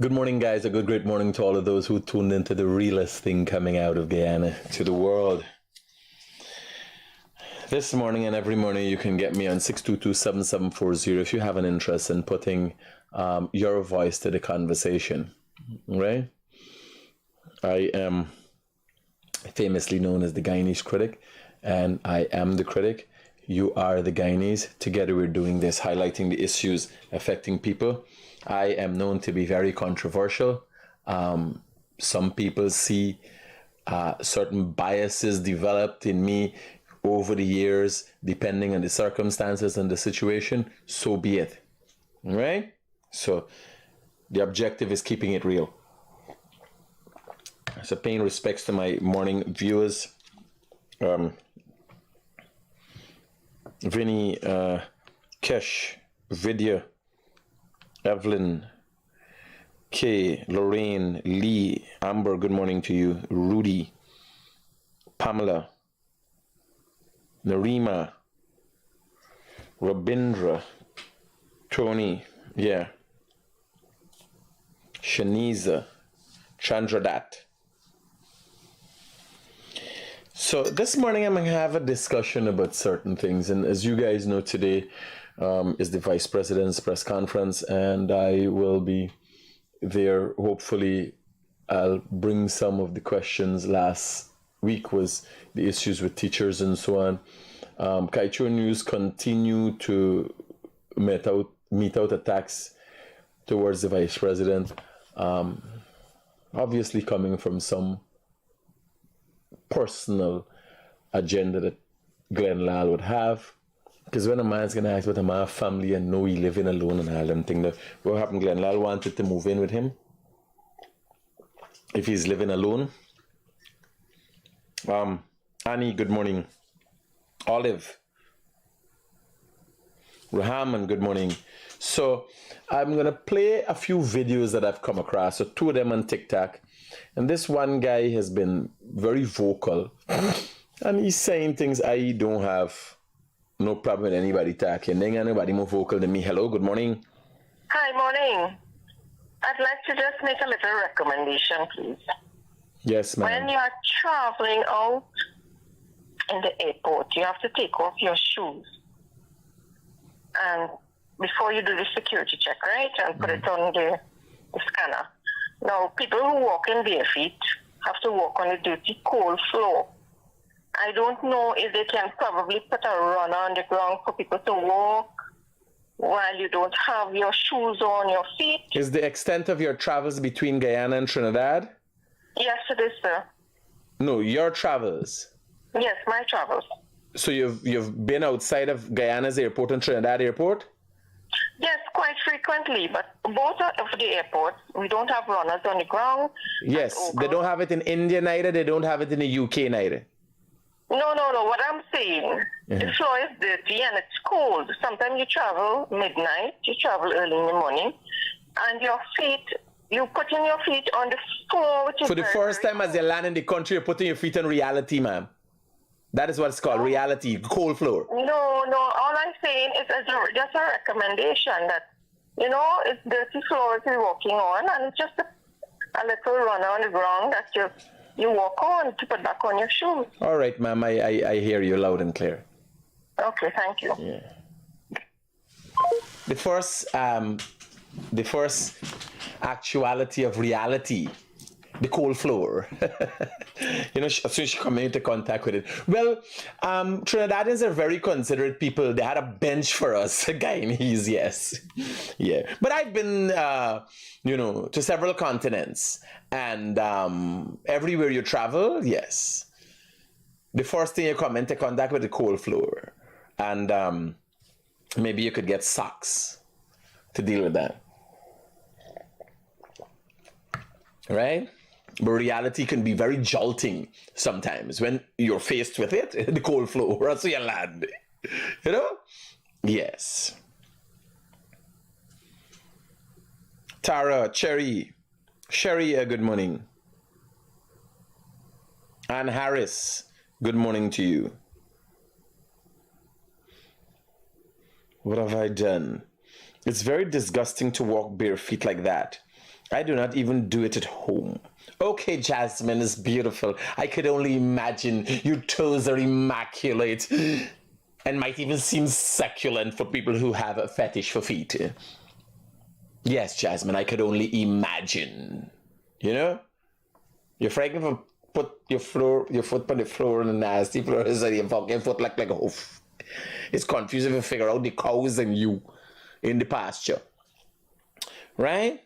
Good morning, guys. A great morning to all of those who tuned into the realest thing coming out of Guyana to the world. This morning and every morning, you can get me on 622-7740 if you have an interest in putting your voice to the conversation, right? I am famously known as the Guyanese Critic, and I am the Critic. You are the Guyanese. Together we're doing this, highlighting the issues affecting people. I am known to be very controversial. Some people see certain biases developed in me over the years, depending on the circumstances and the situation. So be it, right? So the objective is keeping it real. So paying respects to my morning viewers. Vinny, Kesh, Vidya, Evelyn, Kay, Lorraine, Lee, Amber, good morning to you. Rudy, Pamela, Narima, Rabindra, Tony, yeah, Shaniza, Chandradat. So this morning I'm going to have a discussion about certain things. And as you guys know, today is the Vice President's press conference, and I will be there. Hopefully, I'll bring some of the questions. Last week was the issues with teachers and so on. Kaicho News continue to mete out attacks towards the Vice President, obviously coming from some personal agenda that Glenn Lal would have. Because when a man's going to ask about a man's family and know he living alone and all them things, what happened? Glenn Lal wanted to move in with him if he's living alone. Annie, good morning. Olive, Rahman, good morning. So I'm going to play a few videos that I've come across. So two of them on TikTok. And this one guy has been very vocal. And he's saying things I don't have no problem with anybody talking. Then anybody more vocal than me. Hello, good morning. Hi, morning. I'd like to just make a little recommendation, please. Yes, ma'am. When you are traveling out in the airport, you have to take off your shoes. And before you do the security check, right? And put it on the scanner. Now, people who walk in bare feet have to walk on the dirty, cold floor. I don't know if they can probably put a runner on the ground for people to walk while you don't have your shoes on your feet. Is the extent of your travels between Guyana and Trinidad? Yes, it is, sir. No, your travels. Yes, my travels. So you've been outside of Guyana's airport and Trinidad airport? Yes, quite frequently, but both of the airports, we don't have runners on the ground. Yes, they don't have it in India neither, they don't have it in the UK neither. No. What I'm saying, the floor is dirty and it's cold. Sometimes you travel midnight, you travel early in the morning, and your feet, you putting your feet on the floor, which is for the first time as you land in the country, you're putting your feet on reality, ma'am. That is what it's called, reality, cold floor. No. All I'm saying is just a recommendation that, it's dirty floors you're walking on, and it's just a little runner on the ground that you walk on to put back on your shoes. All right, ma'am, I hear you loud and clear. Okay, thank you. Yeah. The first actuality of reality, the cold floor. So she come into contact with it. Well, Trinidadians are very considerate people. They had a bench for us, Guyanese, yes. Yeah. But I've been, to several continents. And everywhere you travel, yes. The first thing you come into contact with the cold floor. And maybe you could get socks to deal with that. Right? But reality can be very jolting sometimes when you're faced with it, the cold floor, so you land. Yes. Tara, Sherry, good morning. Ann Harris, good morning to you. What have I done? It's very disgusting to walk bare feet like that. I do not even do it at home. Okay, Jasmine is beautiful. I could only imagine your toes are immaculate and might even seem succulent for people who have a fetish for feet. Yes, Jasmine, I could only imagine. You know? You're frightened for put your foot on the floor on the nasty floor and your fucking foot like a hoof. It's confusing to figure out the cows and you in the pasture. Right?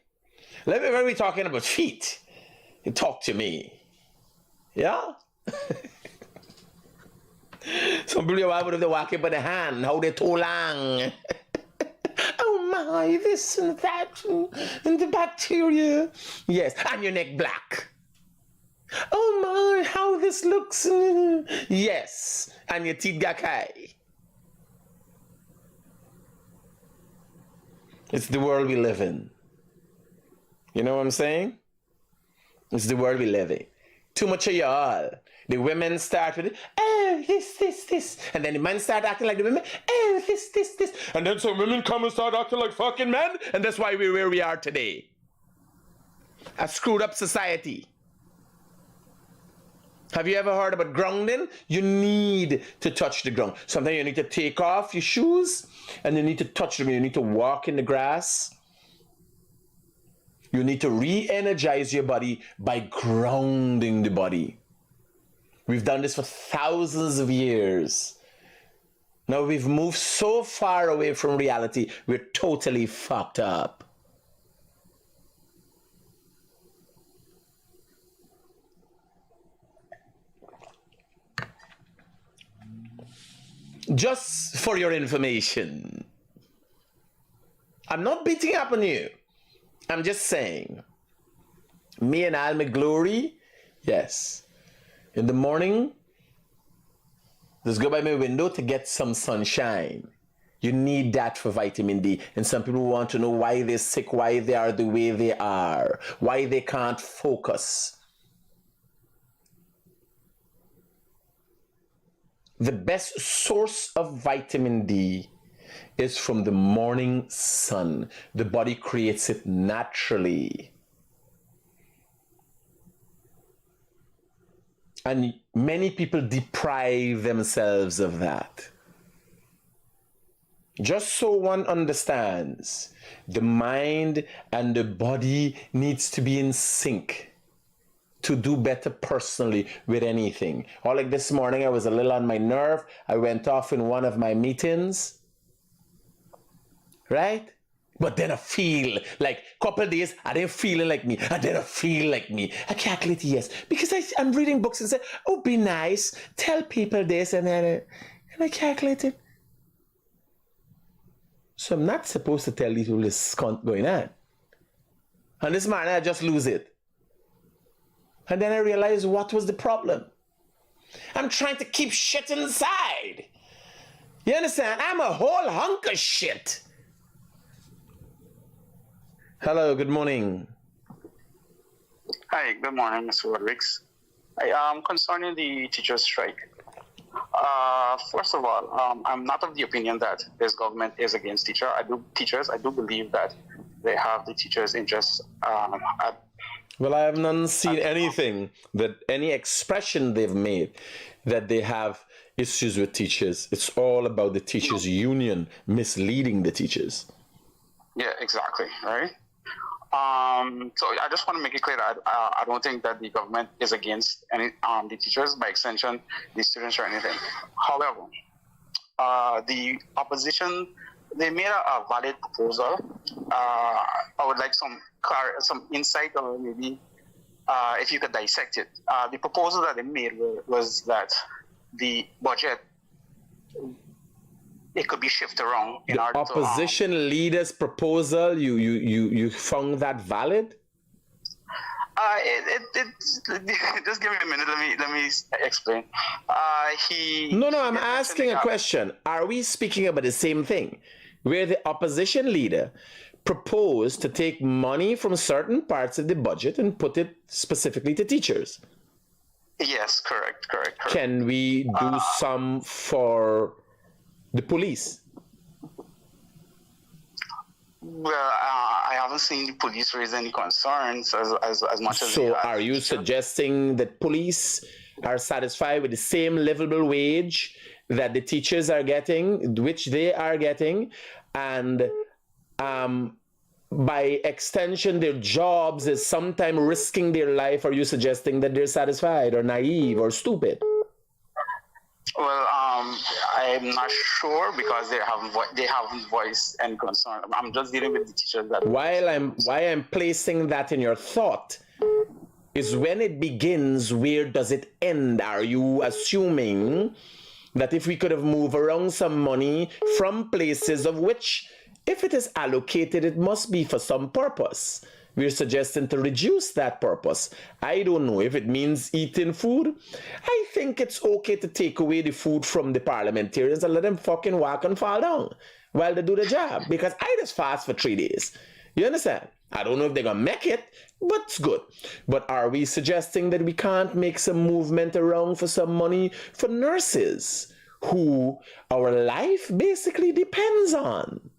Let me when we talking about feet. You talk to me. Yeah? Some people are walking by the hand, how they too long. Oh my, this and that, and the bacteria. Yes, and your neck black. Oh my, how this looks. Yes, and your teeth got high. It's the world we live in. You know what I'm saying? It's the world we live in. Too much of y'all. The women start with, oh, this. And then the men start acting like the women, oh, this. And then some women come and start acting like fucking men. And that's why we're where we are today. A screwed up society. Have you ever heard about grounding? You need to touch the ground. Sometimes you need to take off your shoes and you need to touch them. You need to walk in the grass. You need to re-energize your body by grounding the body. We've done this for thousands of years. Now we've moved so far away from reality, we're totally fucked up. Just for your information, I'm not beating up on you. I'm just saying, me and all my glory, yes. In the morning, just go by my window to get some sunshine. You need that for vitamin D. And some people want to know why they're sick, why they are the way they are, why they can't focus. The best source of vitamin D is from the morning sun. The body creates it naturally. And many people deprive themselves of that. Just so one understands, the mind and the body needs to be in sync to do better personally with anything. Or like this morning, I was a little on my nerve. I went off in one of my meetings. Right? But then I feel like a couple of days, I didn't feel like me. And then I feel like me. I calculate yes. Because I'm reading books and say, oh, be nice. Tell people this and then and I calculate it. So I'm not supposed to tell these people this going on. And this morning, I just lose it. And then I realize what was the problem. I'm trying to keep shit inside. You understand? I'm a whole hunk of shit. Hello, good morning. Hi, good morning, Mr. Rodriguez. Concerning the teachers' strike. First of all, I'm not of the opinion that this government is against teachers. I do believe that they have the teachers' interests at. Well, I have not seen anything that any expression they've made that they have issues with teachers. It's all about the teachers' union misleading the teachers. Yeah, exactly. Right. So I just want to make it clear that I don't think that the government is against any the teachers, by extension, the students or anything. However, the opposition, they made a valid proposal. I would like some insight, or maybe if you could dissect it. The proposal that they made was that the budget, it could be shifted around. The opposition leader's proposal, you found that valid? Just give me a minute. Let me explain. No. I'm asking a question. Are we speaking about the same thing, where the opposition leader proposed to take money from certain parts of the budget and put it specifically to teachers? Yes, correct. Can we do some for the police? Well, I haven't seen the police raise any concerns as much as they So have. are you suggesting that police are satisfied with the same livable wage that the teachers are getting, which they are getting, and by extension their jobs is sometimes risking their life? Are you suggesting that they're satisfied or naive or stupid? Well, I'm not sure because they haven't voiced any concern. I'm just dealing with the teachers that. Why I'm placing that in your thought is when it begins, where does it end? Are you assuming that if we could have moved around some money from places of which, if it is allocated, it must be for some purpose? We're suggesting to reduce that purpose. I don't know if it means eating food. I think it's okay to take away the food from the parliamentarians and let them fucking walk and fall down while they do the job, because I just fast for 3 days. You understand? I don't know if they're gonna make it, but it's good. But are we suggesting that we can't make some movement around for some money for nurses who our life basically depends on?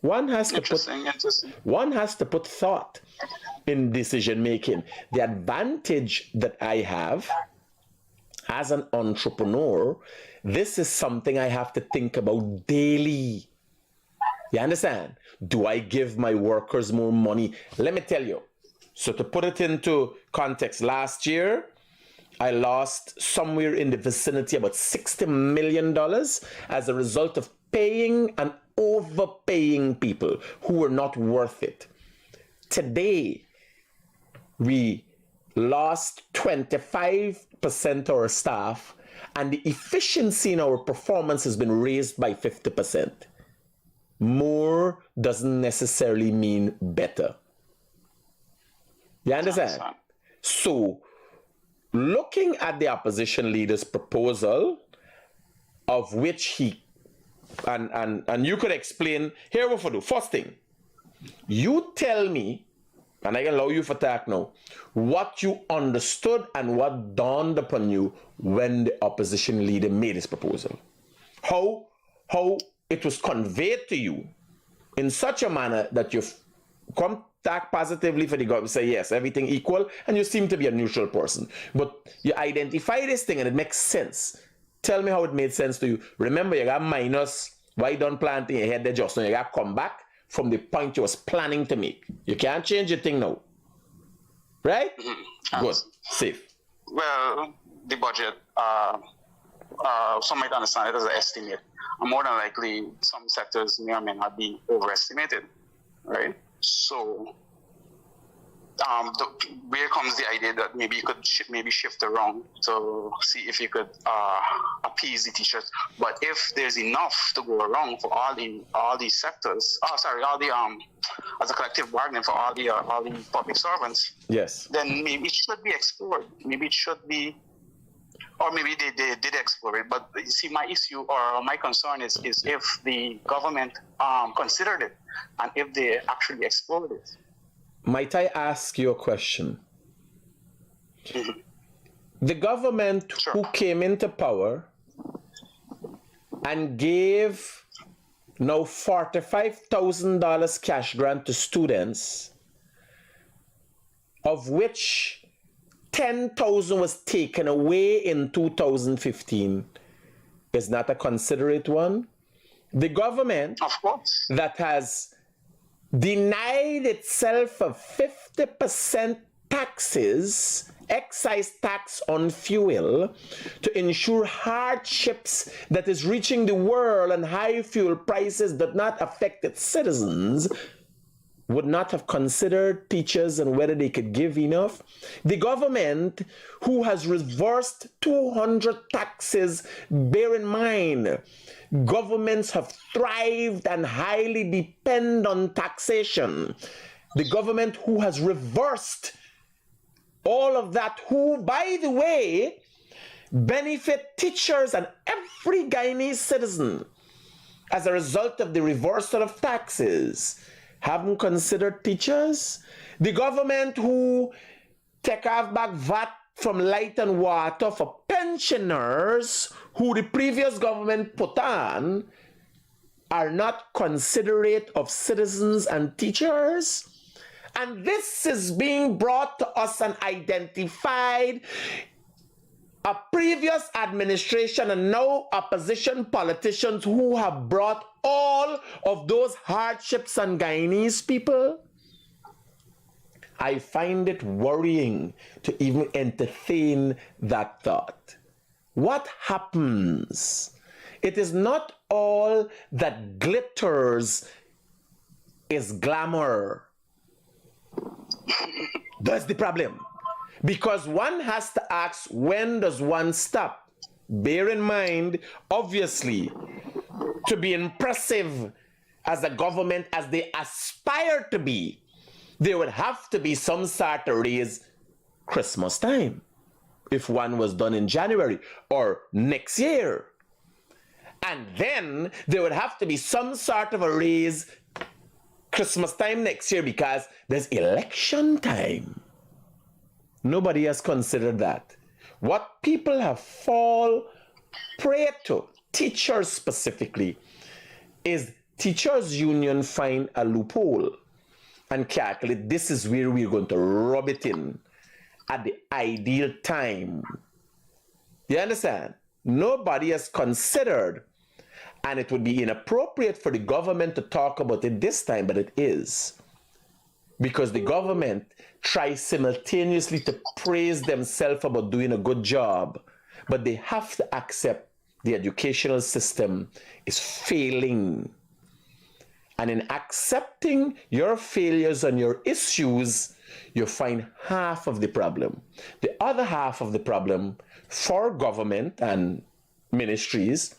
One has to put thought in decision making. The advantage that I have as an entrepreneur, this is something I have to think about daily. You understand? Do I give my workers more money? Let me tell you. So to put it into context, last year, I lost somewhere in the vicinity about $60 million as a result of paying and overpaying people who were not worth it. Today, we lost 25% of our staff, and the efficiency in our performance has been raised by 50%. More doesn't necessarily mean better. You understand? So, looking at the opposition leader's proposal, of which he and you could explain, here what for do. First thing, you tell me, and I can allow you for talk now, what you understood and what dawned upon you when the opposition leader made his proposal. How it was conveyed to you in such a manner that you've come talk positively for the government, say yes, everything equal, and you seem to be a neutral person. But you identify this thing and it makes sense. Tell me how it made sense to you. Remember, you got minus, why don't plant in your head there just now? You got to come back from the point you was planning to make. You can't change your thing now. Right? Good. Safe. Well, the budget, some might understand it as an estimate. And more than likely, some sectors may or may not be overestimated. Right? So, where comes the idea that maybe you could shift around to see if you could appease the teachers. But if there's enough to go around for all the sectors, as a collective bargaining for all the public servants, yes, then maybe it should be explored. Maybe it should be, or maybe they did explore it. But you see, my issue or my concern is if the government considered it and if they actually explored it. Might I ask you a question? Mm-hmm. The government who came into power and gave now $45,000 cash grant to students, of which 10,000 was taken away in 2015, is not a considerate one. The government, of course, that has denied itself of 50% taxes, excise tax on fuel, to ensure hardships that is reaching the world and high fuel prices that not affect its citizens, would not have considered teachers and whether they could give enough. The government who has reversed 200 taxes, bear in mind, governments have thrived and highly depend on taxation. The government who has reversed all of that, who, by the way, benefit teachers and every Guyanese citizen as a result of the reversal of taxes, haven't considered teachers. The government who take off back VAT from light and water for pensioners who the previous government put on, are not considerate of citizens and teachers. And this is being brought to us and identified. A previous administration and now opposition politicians who have brought all of those hardships on Guyanese people. I find it worrying to even entertain that thought. What happens? It is not all that glitters is glamour. That's the problem. Because one has to ask, when does one stop? Bear in mind, obviously, to be impressive as a government as they aspire to be, there would have to be some sort of raise Christmas time, if one was done in January or next year. And then there would have to be some sort of a raise Christmas time next year because there's election time. Nobody has considered that. What people have fall prey to, teachers specifically, is teachers' union find a loophole and calculate this is where we're going to rub it in at the ideal time. You understand? Nobody has considered, and it would be inappropriate for the government to talk about it this time, but it is. Because the government tries simultaneously to praise themselves about doing a good job, but they have to accept the educational system is failing. And in accepting your failures and your issues, you find half of the problem. The other half of the problem for government and ministries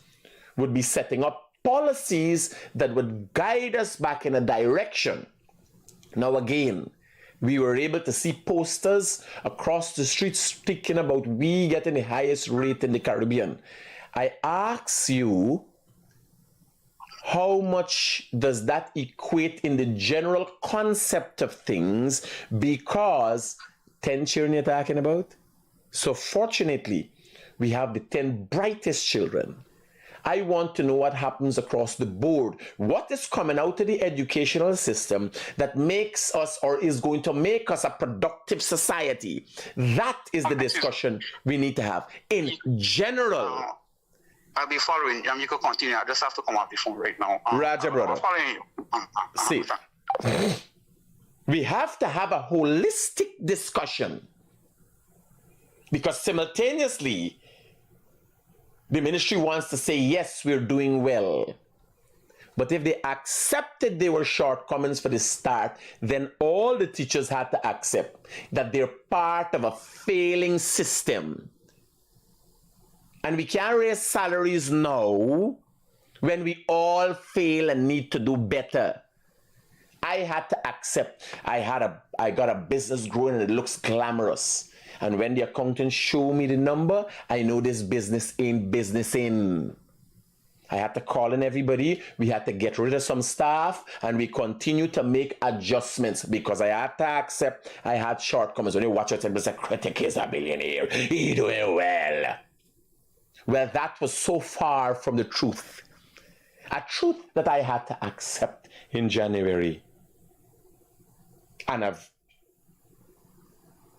would be setting up policies that would guide us back in a direction. Now again, we were able to see posters across the streets speaking about we getting the highest rate in the Caribbean. I ask you, how much does that equate in the general concept of things? Because 10 children you're talking about? So fortunately, we have the 10 brightest children. I want to know what happens across the board. What is coming out of the educational system that makes us or is going to make us a productive society? That is the discussion we need to have. In general. I'll be following you. You can continue. I just have to come off the phone right now. Roger, brother. I'm following you. See, we have to have a holistic discussion. Because simultaneously, the ministry wants to say, yes, we're doing well. But if they accepted there were shortcomings for the start, then all the teachers had to accept that they're part of a failing system. And we can't raise salaries now when we all fail and need to do better. I had to accept I got a business growing and it looks glamorous. And when the accountant showed me the number, I know this business ain't businessing. I had to call in everybody. We had to get rid of some staff, and we continue to make adjustments because I had to accept I had shortcomings. When you watch it and say, Critic is a billionaire, he doing well. Well, that was so far from the truth. A truth that I had to accept in January. And I've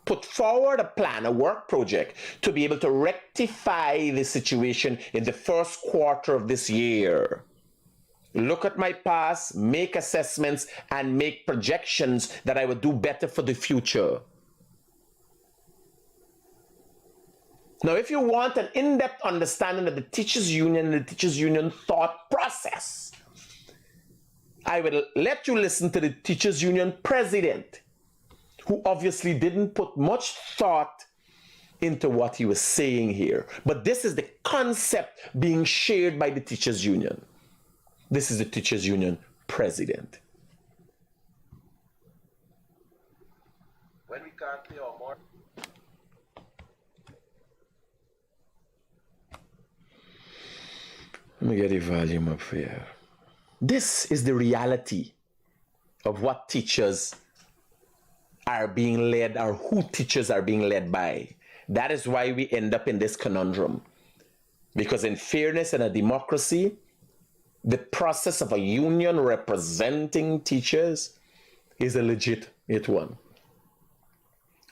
put forward a plan, a work project, to be able to rectify the situation in the first quarter of this year. Look at my past, make assessments, and make projections that I would do better for the future. Now, if you want an in-depth understanding of the Teachers Union and the Teachers Union thought process, I will let you listen to the Teachers Union president, who obviously didn't put much thought into what he was saying here. But this is the concept being shared by the Teachers Union. This is the Teachers Union president. When we can't play our more. Let me get the volume up here. This is the reality of what teachers are being led, or who teachers are being led by. That is why we end up in this conundrum. Because in fairness and a democracy, the process of a union representing teachers is a legit one.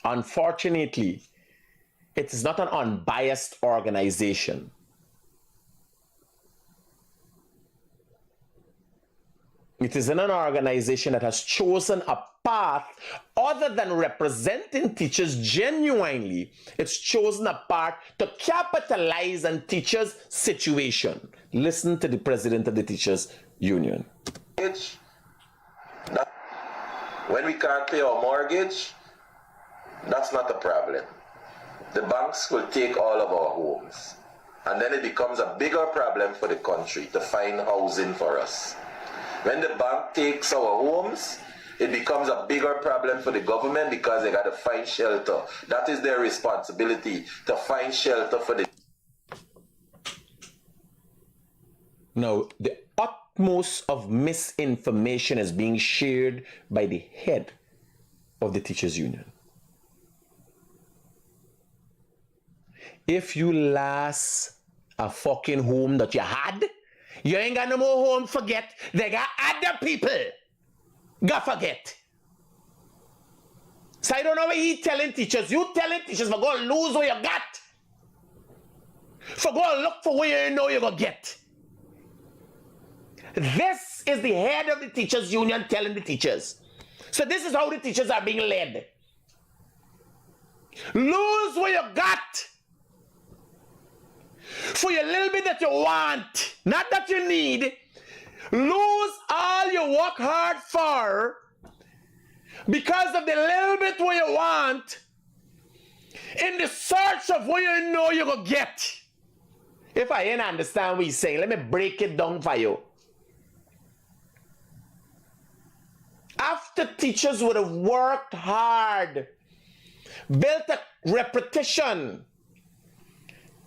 Unfortunately, it is not an unbiased organization. It is an organization that has chosen a path other than representing teachers genuinely. It's chosen a path to capitalize on teachers' situation. Listen to the president of the Teachers Union. When we can't pay our mortgage, that's not a problem. The banks will take all of our homes. And then it becomes a bigger problem for the country to find housing for us. When the bank takes our homes, it becomes a bigger problem for the government because they got to find shelter. That is their responsibility, to find shelter for the... Now, the utmost of misinformation is being shared by the head of the Teachers Union. If you lost a fucking home that you had, you ain't got no more home, forget. They got other people. Go forget. So I don't know what he telling teachers. You telling teachers for go lose what you got. For go look for where you know you're going to get. This is the head of the Teachers Union telling the teachers. So this is how the teachers are being led. Lose what you got. For your little bit that you want, not that you need. Lose all you work hard for because of the little bit what you want in the search of what you know you're going to get. If I ain't understand what he's saying, let me break it down for you. After teachers would have worked hard, built a reputation,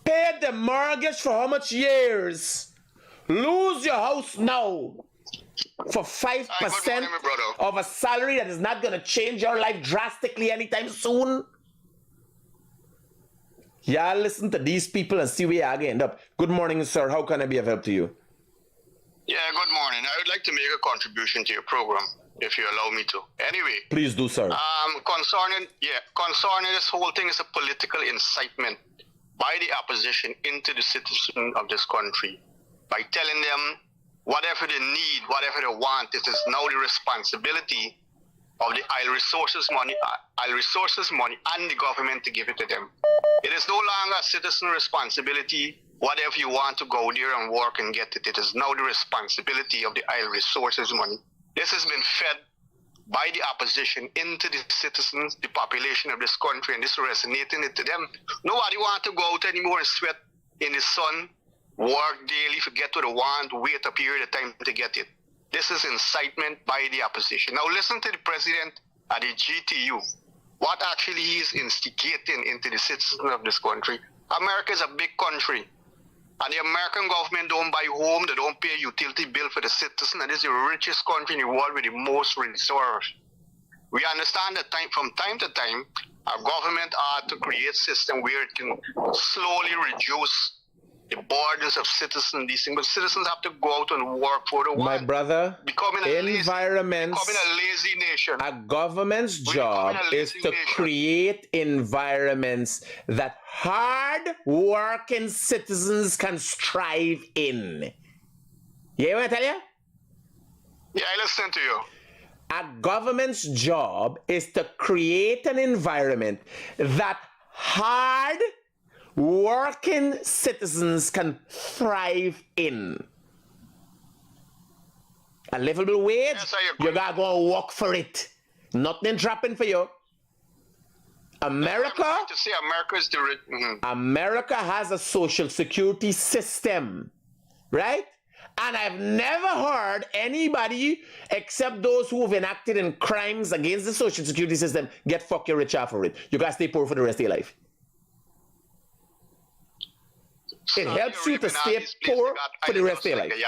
paid the mortgage for how much years, lose your house now for 5% of a salary that is not going to change your life drastically anytime soon. Y'all listen to these people and see where you're going to end up. Good morning, sir. How can I be of help to you? Yeah, good morning. I would like to make a contribution to your program, if you allow me to. Anyway. Please do, sir. Concerning this whole thing is a political incitement by the opposition into the citizens of this country by telling them whatever they need, whatever they want, it is now the responsibility of the oil resources money and the government to give it to them. It is no longer a citizen responsibility. Whatever you want to go there and work and get it, it is now the responsibility of the oil resources money. This has been fed by the opposition into the citizens, the population of this country, and this is resonating it to them. Nobody wants to go out anymore and sweat in the sun, work daily, forget what they want, wait a period of time to get it. This is incitement by the opposition. Now listen to the president at the GTU. What actually he is instigating into the citizens of this country. America is a big country. And the American government don't buy home, they don't pay a utility bill for the citizen, and this is the richest country in the world with the most resources. We understand that from time to time, our government ought to create a system where it can slowly reduce the burdens of citizens, these things, but citizens have to go out and work for the My brother, becoming a lazy nation. A government's job is to create environments that hard-working citizens can strive in. You want to tell you? Yeah, I listen to you. A government's job is to create an environment that hard-working citizens can thrive in. A livable wage, yes, you gotta go and work for it. Nothing dropping for you. America has a social security system, right? And I've never heard anybody except those who have enacted in crimes against the social security system get fucking rich off of it. You gotta stay poor for the rest of your life. It helps you to stay poor for the rest of your life. And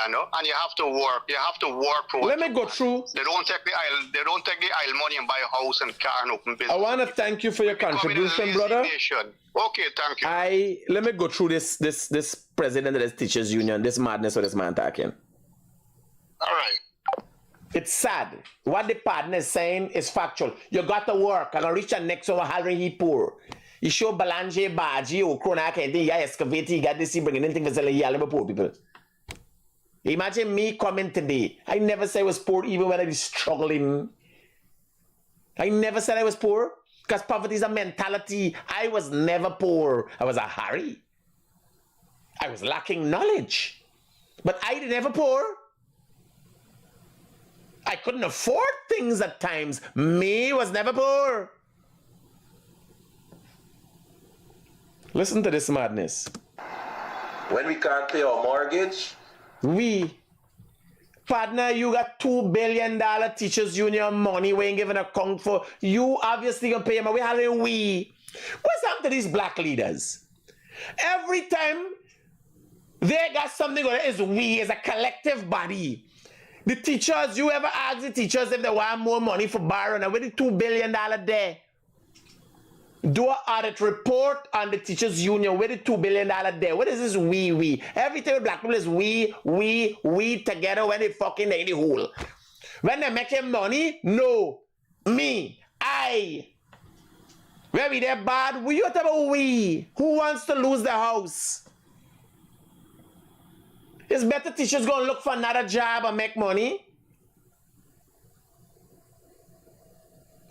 you have to work. You have to work for. Let me go through. They don't take the oil money and buy a house and car and open business. I want to thank you for your contribution, brother. Okay, thank you. Let me go through this president of this teachers union, this madness of this man talking. All right. It's sad. What the partner is saying is factual. You got to work. I'm going to reach the next over halving he poor. You show Balanje, Baji, or Krona, and you excavate, you got this, bringing anything for selling here, poor people. Imagine me coming today. I never said I was poor even when I was struggling. I never said I was poor because poverty is a mentality. I was never poor. I was a Harry. I was lacking knowledge. But I never poor. I couldn't afford things at times. Me was never poor. Listen to this madness. When we can't pay our mortgage, Partner, you got $2 billion teachers union money we ain't giving a account for. You obviously gonna pay them. We having we. What's happened to these black leaders? Every time they got something on it, it's we as a collective body. The teachers, you ever ask the teachers if they want more money for borrowing? And with the $2 billion there, do an audit report on the teachers union with the $2 billion there. What is this we? Every time black people is we together when they fucking in the hole. When they making money, no, me, I. When we there bad, we talk about we. Who wants to lose the house? It's better teachers go and look for another job and make money.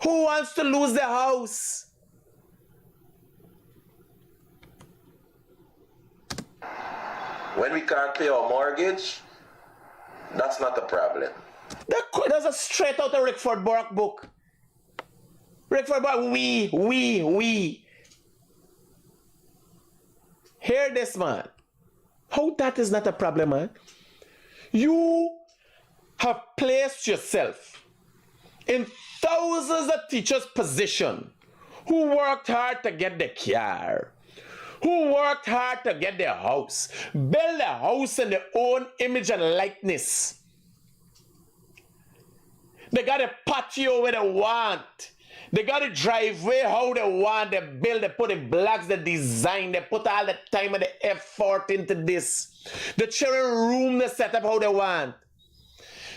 Who wants to lose the house? when we can't pay our mortgage, that's not a problem. That's a straight out of Rickford Burke book. Rickford Burke, we. Hear this, man. How that is not a problem, man? You have placed yourself in thousands of teachers' position who worked hard to get the car, who worked hard to get their house, build a house in their own image and likeness. They got a patio where they want. They got a driveway how they want. They build, they put the blocks, they design, they put all the time and the effort into this. The children room they set up how they want.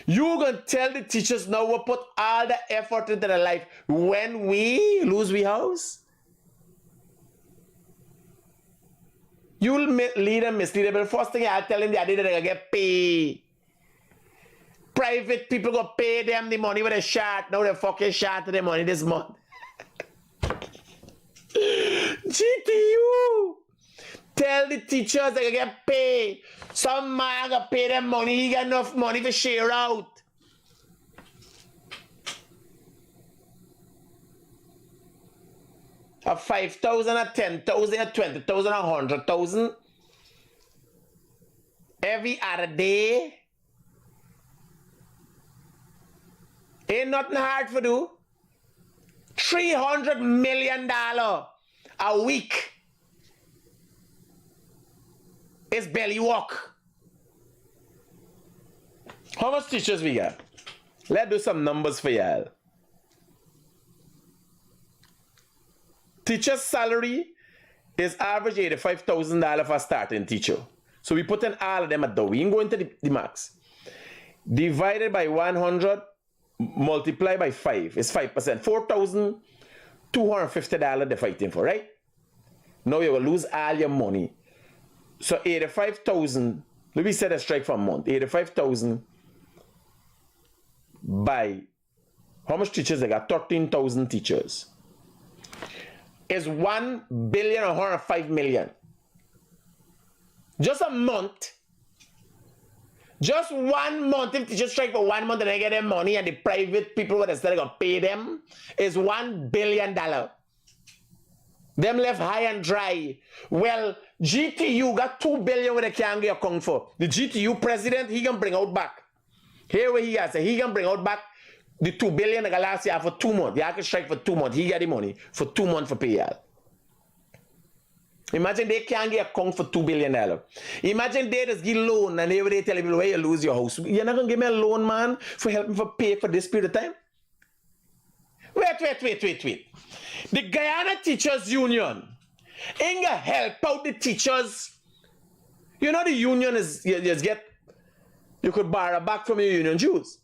You gonna tell the teachers now we put all the effort into their life when we lose we house? You'll lead them, mislead them. But the first thing I'll tell them they did they're gonna get paid. Private people go pay them the money with a shot. Now they fucking shot to the money this month. GTU. Tell the teachers they get paid. Some man gonna pay them money. He got enough money to share out. A 5,000, a 10,000, a 20,000, a 100,000 every other day. Ain't nothing hard for do. $300 million a week is belly walk. How much teachers we got? Let's do some numbers for y'all. Teacher's salary is average $85,000 for a starting teacher. So we put in all of them at the we ain't going to the max. Divided by 100. Multiply by 5 is 5%. $4,250 they're fighting for, right? Now you will lose all your money. So 85,000. Let me set a strike for a month. 85,000 by how much teachers they got? 13,000 teachers. Is 1,105 million. Just a month. Just 1 month, if teachers strike for 1 month and they get their money and the private people who are still going to pay them is $1 billion. Them left high and dry. Well, GTU got $2 billion where they can't get account for. The GTU president, he can bring out back. Here where he has, he can bring out back the $2 billion that last year for 2 months. They can strike for 2 months. He got the money for 2 months for pay y'all. Imagine they can't get account for $2 billion. Imagine they just give loan and they tell people where you lose your house. You're not going to give me a loan, man, for helping for pay for this period of time? Wait. The Guyana Teachers Union ain't going to help out the teachers. You know the union is, you just get you could borrow back from your union dues.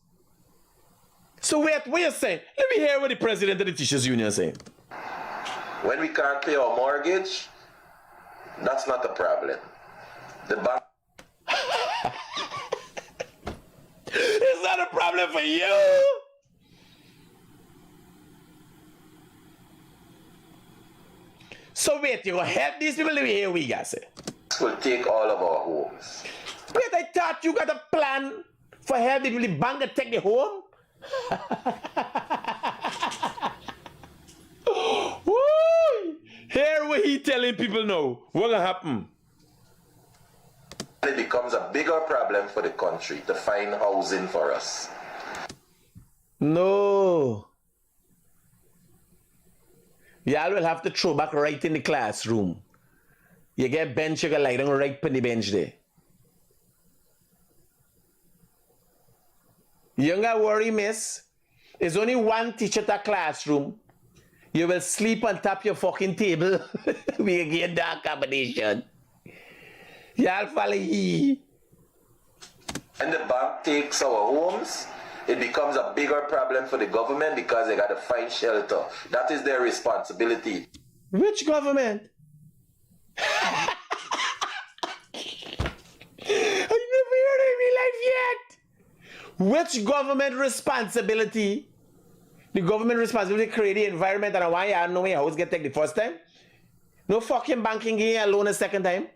So wait, what are you saying? Let me hear what the president of the teachers union is saying. When we can't pay our mortgage, that's not a problem. The bank. It's not a problem for you. So wait, you gonna help these people? Let me hear what you guys say. Will take all of our homes. Wait, I thought you got a plan for helping the bank to take the home? Woo! Hear what he telling people now. What gonna happen? It becomes a bigger problem for the country to find housing for us. No. Y'all will have to throw back right in the classroom. You get bench, you can lie down right on the bench there. You don't gotta worry, miss. There's only one teacher at a classroom. You will sleep on top of your fucking table. We get the accommodation. Y'all follow ye. When the bank takes our homes, it becomes a bigger problem for the government because they got to find shelter. That is their responsibility. Which government? I never heard it in my life yet. Which government responsibility? The government responsibility to create the environment and why you know your house get taken the first time? No fucking banking give you a loan a second time?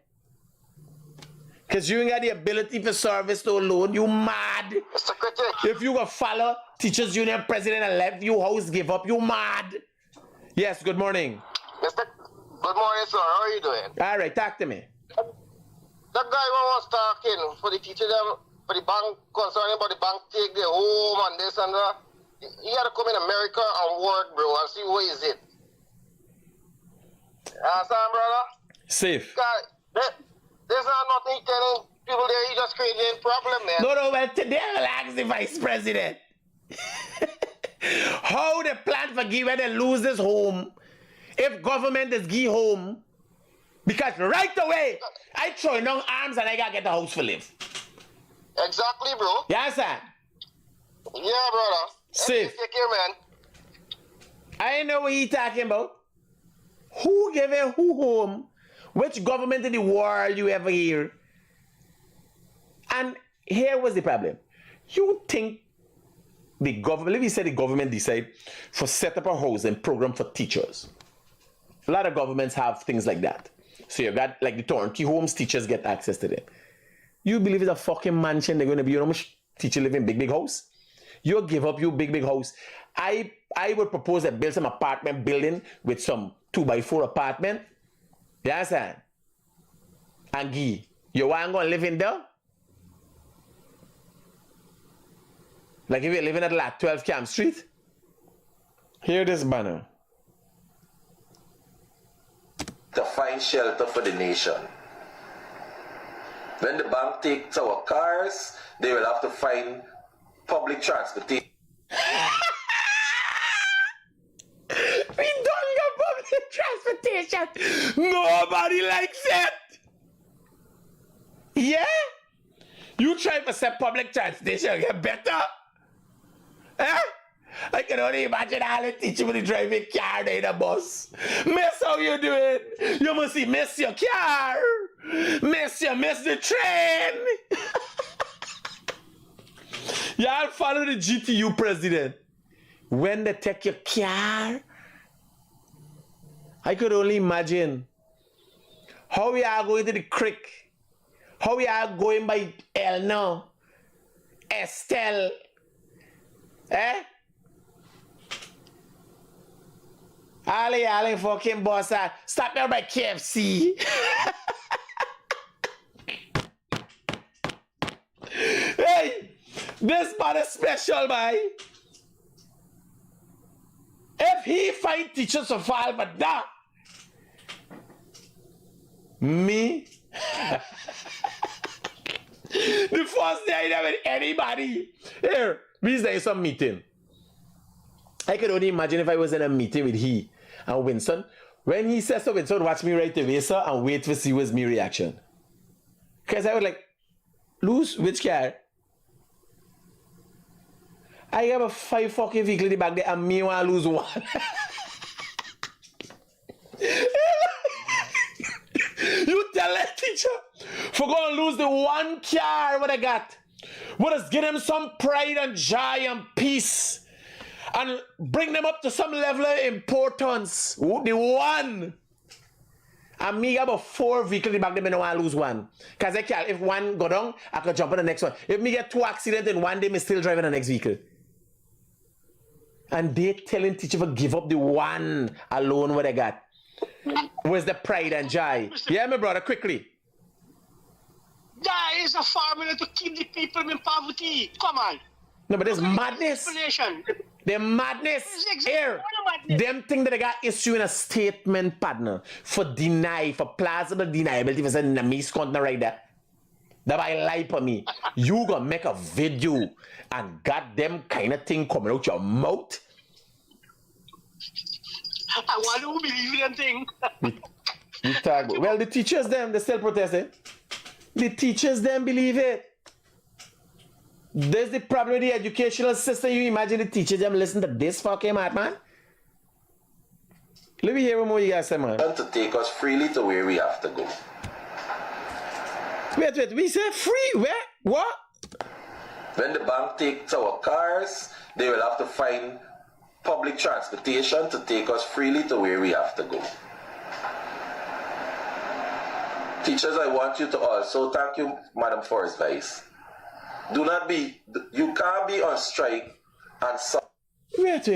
Because you ain't got the ability for service to a loan. You mad? Mr. Critic. If you go follow teachers union president and let your house give up, you mad? Yes, good morning. Good morning, sir. How are you doing? All right, talk to me. That guy was talking for the teacher them, for the bank, concerning about the bank take their home and this and that. You gotta come in America and work, bro, and see what is it. Understand, brother? Safe. There's not nothing telling people there, you just creating a problem, man. No, well, today I will ask the vice president. How the plan for give when they lose this home if government is give home? Because right away, I throw down arms and I gotta get the house for live. Exactly, bro. Yes, sir. Yeah, brother. Safe. Take care, man. I know what he talking about. Who gave a who home? Which government in the world you ever hear? And here was the problem. You think the government, let me say the government decide for set up a housing program for teachers. A lot of governments have things like that. So you got like the turnkey homes, teachers get access to them. You believe it's a fucking mansion, they're going to be, you know how much teacher live in big house? You give up your big house. I would propose that build some apartment building with some 2x4 apartment. You understand? And Guy, you want to go live in there? Like if you're living at like 12 Camp Street? Hear this banner. To find shelter for the nation. When the bank takes our cars, they will have to find public transportation. We don't got public transportation. Nobody likes it. Yeah? You try to set public transportation, get better. Eh? I can only imagine all the teachers when they drive a car in a bus. Miss, how you doing? You must see miss your car. Miss the train. Y'all follow the GTU president. When they take your car, I could only imagine how we are going to the Critic, how we are going by Elno, Estelle, eh? Ali fucking boss, stop there by KFC. Hey, this man is special, boy. If he find teachers to fall for that, me, the first day I never with anybody. Here, these days some meeting. I could only imagine if I was in a meeting with he and Winston. When he says to Winston, watch me right away, sir, and wait to see what's my reaction. Because I was like, lose which car? I have a 5 fucking vehicle in the back there and me want to lose one. You tell that teacher for going to lose the one car what I got. What us give them some pride and joy and peace and bring them up to some level of importance. The one. And me have about 4 vehicles in the back there, I don't want to lose one. Because I can't, if one go down, I can jump on the next one. If me get 2 accidents in one day, me still driving the next vehicle. And they telling teacher to give up the one alone what I got. Where's the pride and joy? Yeah, my brother, quickly. That is a formula to keep the people in poverty. Come on. No, but there's madness. The madness here. Them thing that I got issuing a statement, partner, for plausible deniability. For saying, nah, me can't right that. That I lie for me. You gonna make a video and got them kind of thing coming out your mouth. I want to believe in them thing. You talk about, well, the teachers them, they still protesting. The teachers them believe it. There's the problem with the educational system. You imagine the teachers them listen to this fucking madman? Let me hear what more you guys say, man. To take us freely to where we have to go. Wait, we say free? Where? What? When the bank takes our cars, they will have to find public transportation to take us freely to where we have to go. Teachers, I want you to also thank you, Madam, for advice. You can't be on strike and Wait.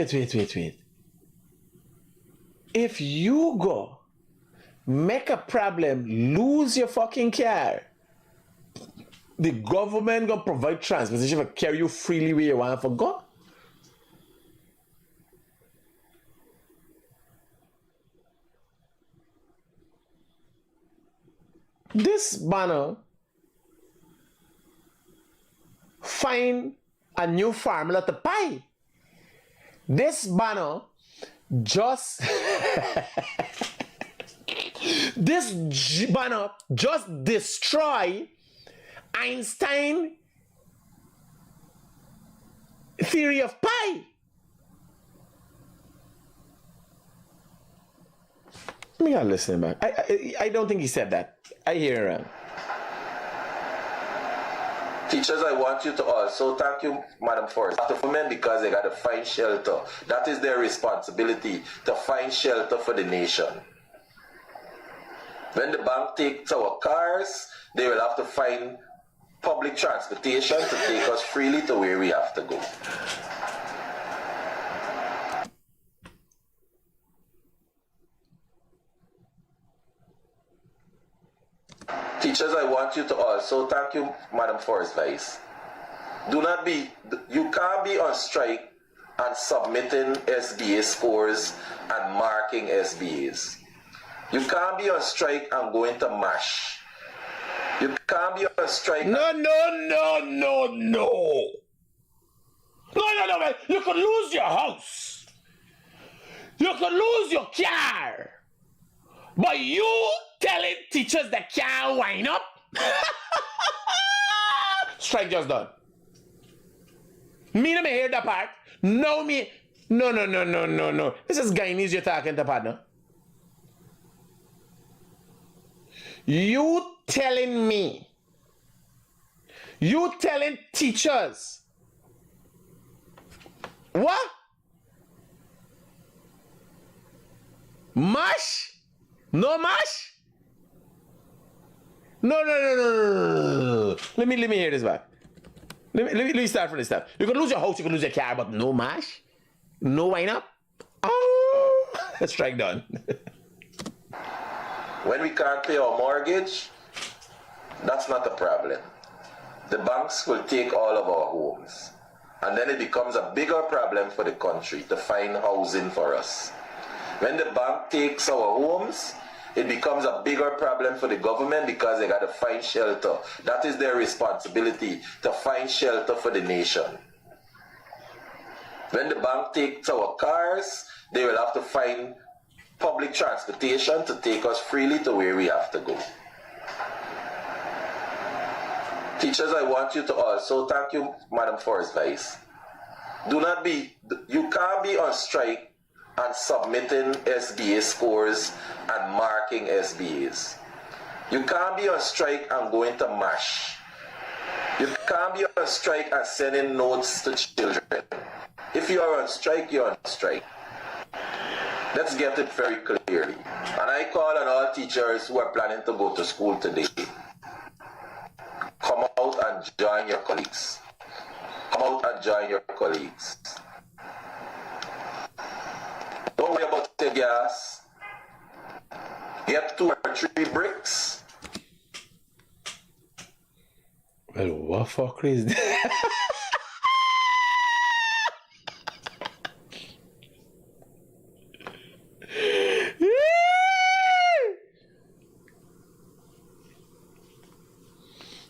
If you go make a problem, lose your fucking car, the government gonna provide transportation for carry you freely where you want to go. This banner find a new formula to pie. This banner just banner just destroy Einstein theory of pi. Me gotta listen, man. I don't think he said that. I hear him. Teachers, I want you to also thank you, Madam, for the women because they got to find shelter. That is their responsibility, to find shelter for the nation. When the bank takes our cars, they will have to find public transportation to take us freely to where we have to go. Teachers, I want you to also thank you, Madam, for advice. You can't be on strike and submitting SBA scores and marking SBAs. You can't be on strike and going to MASH. You can't be on strike. No. Man. You could lose your house. You could lose your car. But you telling teachers that can't wind up? Strike just done. Me no me hear that part. No. This is Guyanese you're talking to, partner. You telling teachers what? Mash? No mash? No. Let me hear this back. Let me start from this stuff. You can lose your house, you can lose your car, but no mash? No wind up? Oh, strike done. When we can't pay our mortgage, that's not a problem. The banks will take all of our homes. And then it becomes a bigger problem for the country to find housing for us. When the bank takes our homes, it becomes a bigger problem for the government because they got to find shelter. That is their responsibility, to find shelter for the nation. When the bank takes our cars, they will have to find public transportation to take us freely to where we have to go. Teachers, I want you to also thank you, Madam, for advice. You can't be on strike and submitting SBA scores and marking SBAs. You can't be on strike and going to MASH. You can't be on strike and sending notes to children. If you are on strike, you're on strike. Let's get it very clearly. And I call on all teachers who are planning to go to school today. Come out and join your colleagues. Come out and join your colleagues. Don't worry about the gas. Get 2 or 3 bricks. Well, what fuck is that?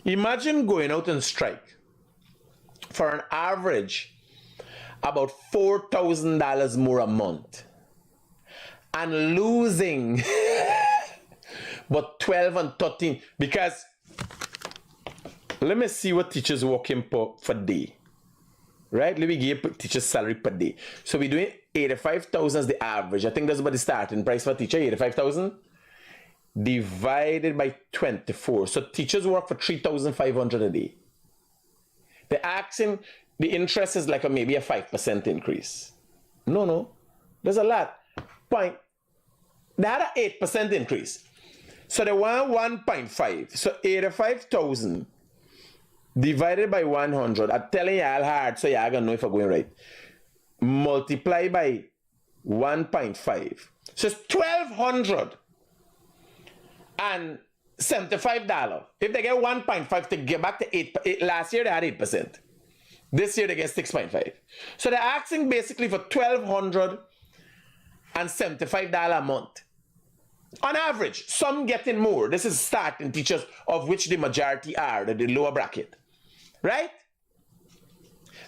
Imagine going out and strike for an average about $4,000 more a month and losing but 12 and 13 because let me see what teachers working per day. Right? Let me give teachers salary per day. So we're doing 85,000 as the average. I think that's about the starting price for a teacher, 85,000 divided by 24. So teachers work for 3,500 a day. They're asking, the interest is like maybe a 5% increase. No. There's a lot. They had an 8% increase. So they want 1.5. So 85,000 divided by 100. I'm telling y'all hard, so y'all gonna know if I'm going right. Multiply by 1.5. So it's $1,275. If they get 1.5 to get back to 8, last year they had 8%. This year they get 6.5. So they're asking basically for $1,275 a month. On average, some getting more. This is starting teachers, of which the majority are the lower bracket. Right?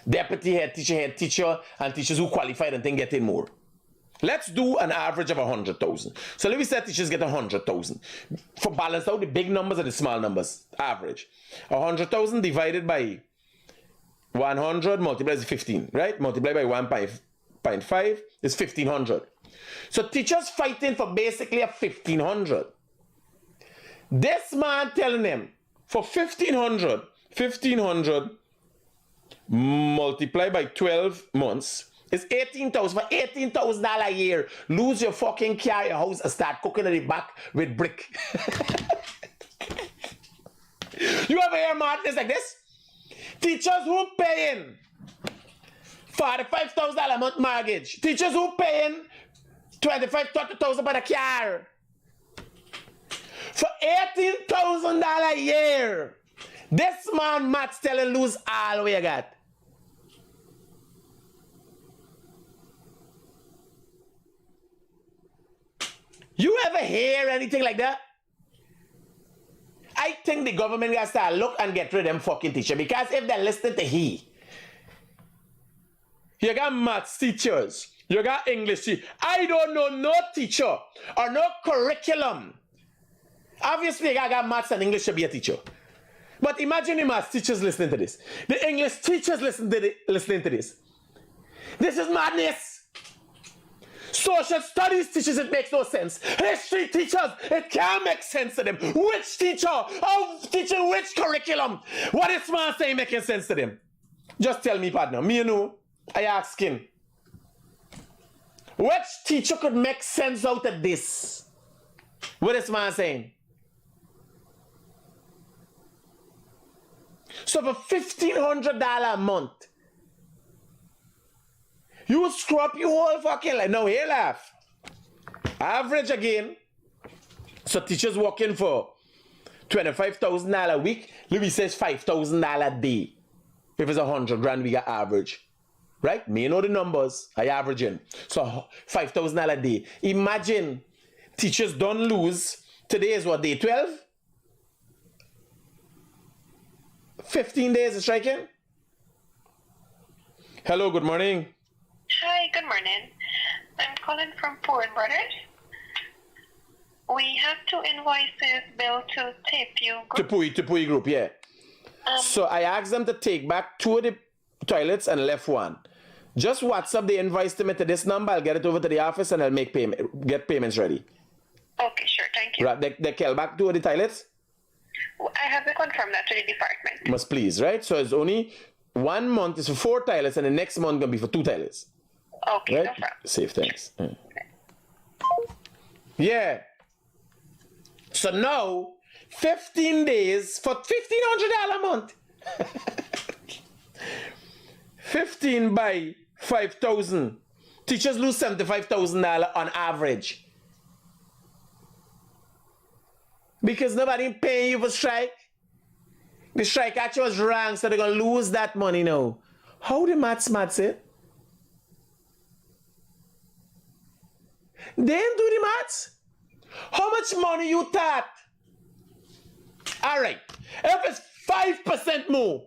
Deputy head teacher, and teachers who qualified and then getting more. Let's do an average of 100,000. So let me say teachers get 100,000. For balance out the big numbers and the small numbers, average. 100,000 divided by 100 multiplies 15, right? Multiply by 1.5 is 1,500. So teachers fighting for basically a 1,500. This man telling them for 1,500 multiplied by 12 months is 18,000. For $18,000 a year, lose your fucking car, your house, and start cooking in the back with brick. You ever hear madness like this? Teachers who paying $45,000 a month mortgage. Teachers who paying $25,000, $30,000 for the car. For $18,000 a year. This man Matt's telling lose all we got. You ever hear anything like that? I think the government got to start look and get rid of them fucking teachers, because if they're listening to you got maths teachers, you got English teachers. I don't know no teacher or no curriculum. Obviously, I got maths and English to be a teacher. But imagine the maths teachers listening to this. The English teachers listening to this. This is madness. Social studies teachers, it makes no sense. History teachers, it can't make sense to them. Which teacher? Teaching which curriculum? What is man saying making sense to them? Just tell me, partner. Me, you know, I asking. Which teacher could make sense out of this? What is man saying? So for $1,500 a month, you will screw up your whole fucking life. Now here laugh. Average again. So teachers working for $25,000 a week. Louis says $5,000 a day. If it's 100 grand, we got average. Right? Me know the numbers. I averaging. So $5,000 a day. Imagine teachers don't lose. Today is what, day 12? 15 days of striking? Hello, good morning. Hi, good morning. I'm calling from Foreign Brothers. We have 2 invoices billed to TAPU Group. Tupui Group, yeah. So I asked them to take back 2 of the toilets and left 1. Just WhatsApp the invoice to me to this number. I'll get it over to the office and I'll make payment. Get payments ready. Okay, sure. Thank you. Right, they came back to the toilets? I have to confirm that to the department. Must please, right? So it's only 1 month is for 4 toilets and the next month gonna be for 2 toilets. Okay, right? no problem. Safe, thanks. Yeah. So now, 15 days for $1,500 a month. 15 by 5,000. Teachers lose $75,000 on average. Because nobody paying you for strike. The strike actually was wrong, so they're going to lose that money now. How the maths it? They ain't do the maths. How much money you thought? All right. If it's 5% more,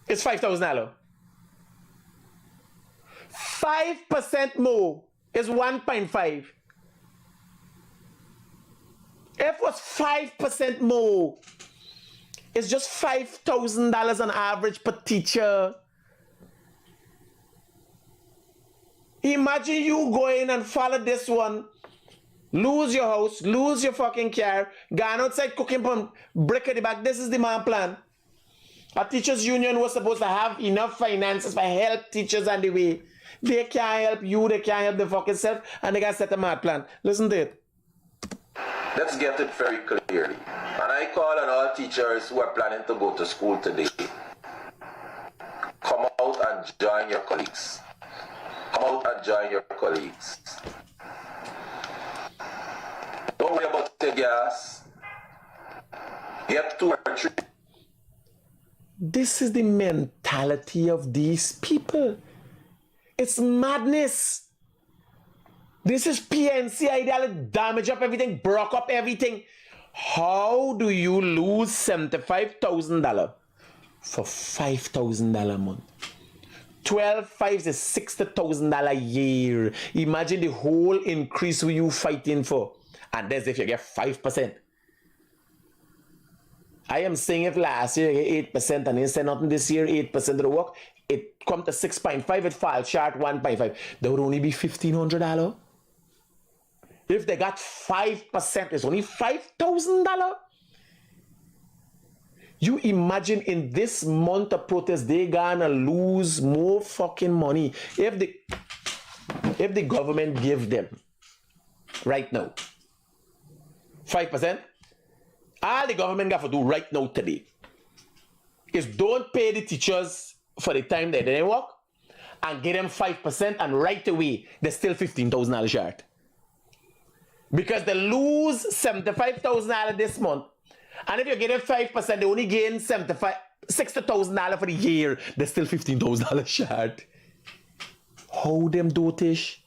it's $5,000. 5% more is 1.5. If it was 5% more, it's just $5,000 on average per teacher. Imagine you go in and follow this one, lose your house, lose your fucking car, gone outside cooking from brick at the back. This is the man plan. A teachers union was supposed to have enough finances for help teachers on the way. They can't help you, they can't help the fucking self, and they got to set a mad plan. Listen to it. Let's get it very clearly. And I call on all teachers who are planning to go to school today. Come out and join your colleagues. Come out and join your colleagues. Don't worry about the gas. Get 2 or 3. This is the mentality of these people. It's madness. This is PNC idea, damage up everything, broke up everything. How do you lose $75,000 for $5,000 a month? 12 5s is $60,000 a year. Imagine the whole increase who you fighting for. And that's if you get 5%. I am saying if last year you get 8% and you say nothing this year, 8% of the work, it come to 6.5, it falls short 1.5. That would only be $1,500. If they got 5%, it's only $5,000. You imagine in this month of protest, they gonna lose more fucking money. If the government give them right now 5%, all the government got to do right now today is don't pay the teachers for the time they didn't work and give them 5%, and right away they're still $15,000 short. Because they lose $75,000 this month. And if you get them 5%, they only gain $60,000 for the year. They're still $15,000 short. How them dotish?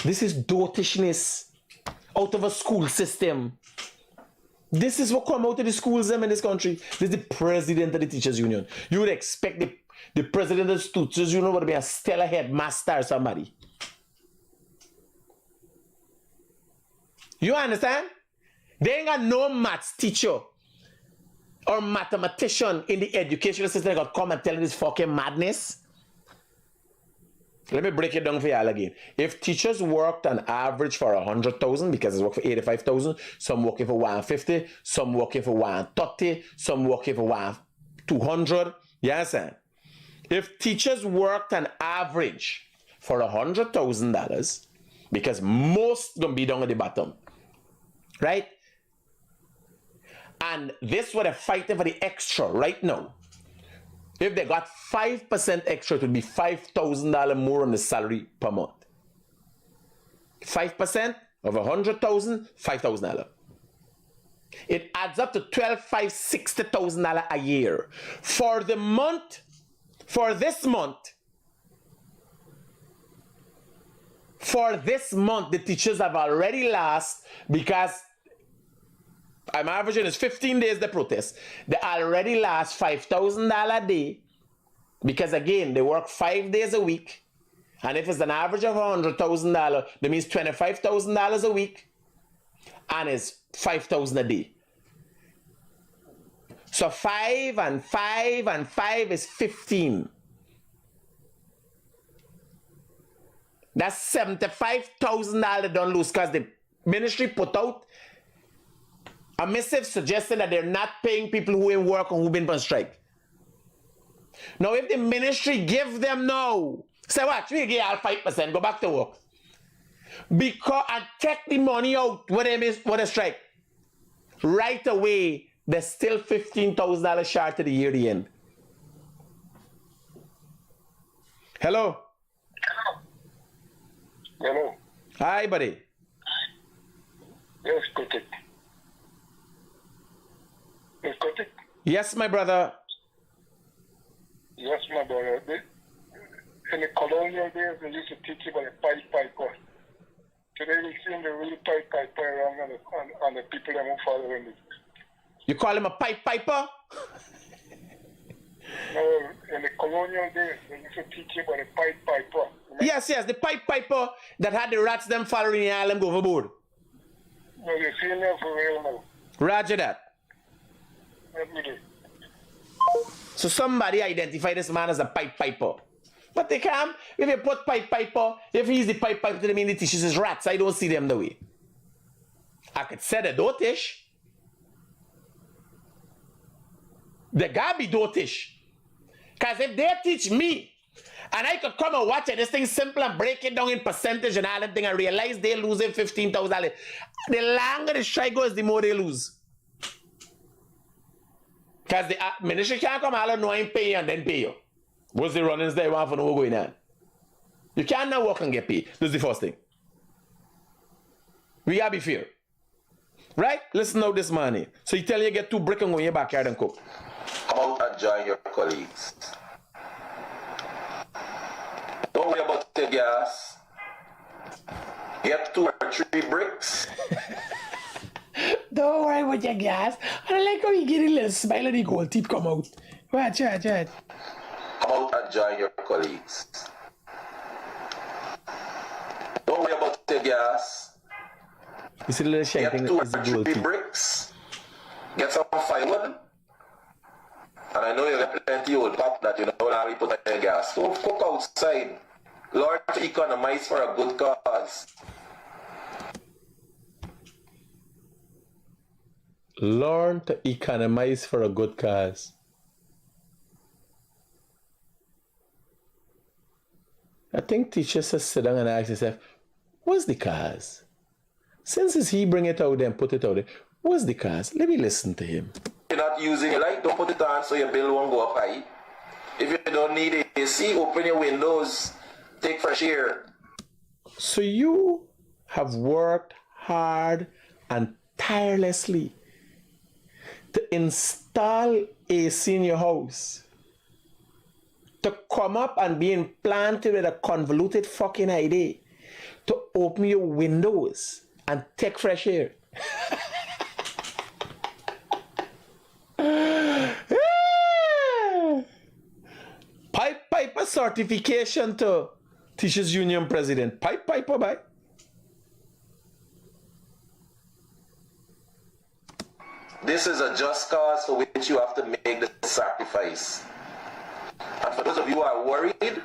This is dotishness out of a school system. This is what come out of the schools in this country. This is the president of the teachers union. You would expect the president of the teachers union would be a stellar headmaster or somebody. You understand? They ain't got no maths teacher or mathematician in the educational system that got come and tell you this fucking madness. Let me break it down for y'all again. If teachers worked on average for 100,000, because it's work for 85,000, some working for 150, some working for 130, some working for 200. You understand? If teachers worked on average for $100,000, because most gonna be down at the bottom, right? And this what they're fighting for the extra right now. If they got 5% extra, it would be $5,000 more on the salary per month. 5% of 100,000, $5,000. It adds up to $60,000 a year. For the month, for this month, the teachers have already lost, because I'm averaging is 15 days the protest. They already lost $5,000 a day, because again, they work 5 days a week. And if it's an average of $100,000, that means $25,000 a week, and it's $5,000 a day. So 5 and 5 and 5 is 15. That's $75,000 they don't lose because the ministry put out a missive suggesting that they're not paying people who in work or who've been on strike. Now, if the ministry give them no, say what? We give all 5%, go back to work. Because and take the money out when they miss what a strike. Right away, there's still $15,000 short to the year the end. Hello. Hello. Hi, buddy. Yes, Critic. Yes, Critic. Yes, my brother. Yes, my brother. In the colonial days, they used to teach you about the Pied Piper. Today, we see the real Pied Piper around and the people that won't follow him. You call him a pipe piper? No, in the colonial days, they used to teach you about the Pied Piper. Yes, the pipe piper that had the rats them following the island go overboard. No, you're seeing them for real now. Roger that. Every day. So somebody identify this man as a pipe piper. But they can't. If you put pipe piper, if he's the pipe piper to the mean the teaches his rats, I don't see them the way. I could say the dotish. They gotta be dotish. Because if they teach me, and I could come and watch it, this thing simple and break it down in percentage and all that thing and realize they're losing $15,000. The longer the strike goes, the more they lose. Because the ministry can't come all know and pay you and then pay you. What's the runnings there want for no going on? You can't now work and get paid. That's the first thing. We gotta be fair. Right? Listen now this money. So you tell you get 2 bricks and go in your backyard and cook. Come out and join your colleagues. Don't worry about the gas. Get 2 or 3 bricks. Don't worry about your gas. I like how you get a little smile and the gold teeth come out. Watch. Come out and join your colleagues. Don't worry about the gas. You see the little shiny thing Get 2 is the or gold 3 teeth. bricks. Get some firewood. And I know you have plenty old pot that you know how we put on your gas. So cook outside. Learn to economize for a good cause. Learn to economize for a good cause. I think teachers should sit down and ask themselves, what's the cause? Since he bring it out there and put it out there, what's the cause? Let me listen to him. You're not using your light, don't put it on so your bill won't go up high. If you don't need AC, open your windows, take fresh air. So you have worked hard and tirelessly to install AC in your house, to come up and be implanted with a convoluted fucking idea, to open your windows and take fresh air. Pipe Piper certification to Teachers Union President. Pipe Piper, bye. This is a just cause for which you have to make the sacrifice. And for those of you who are worried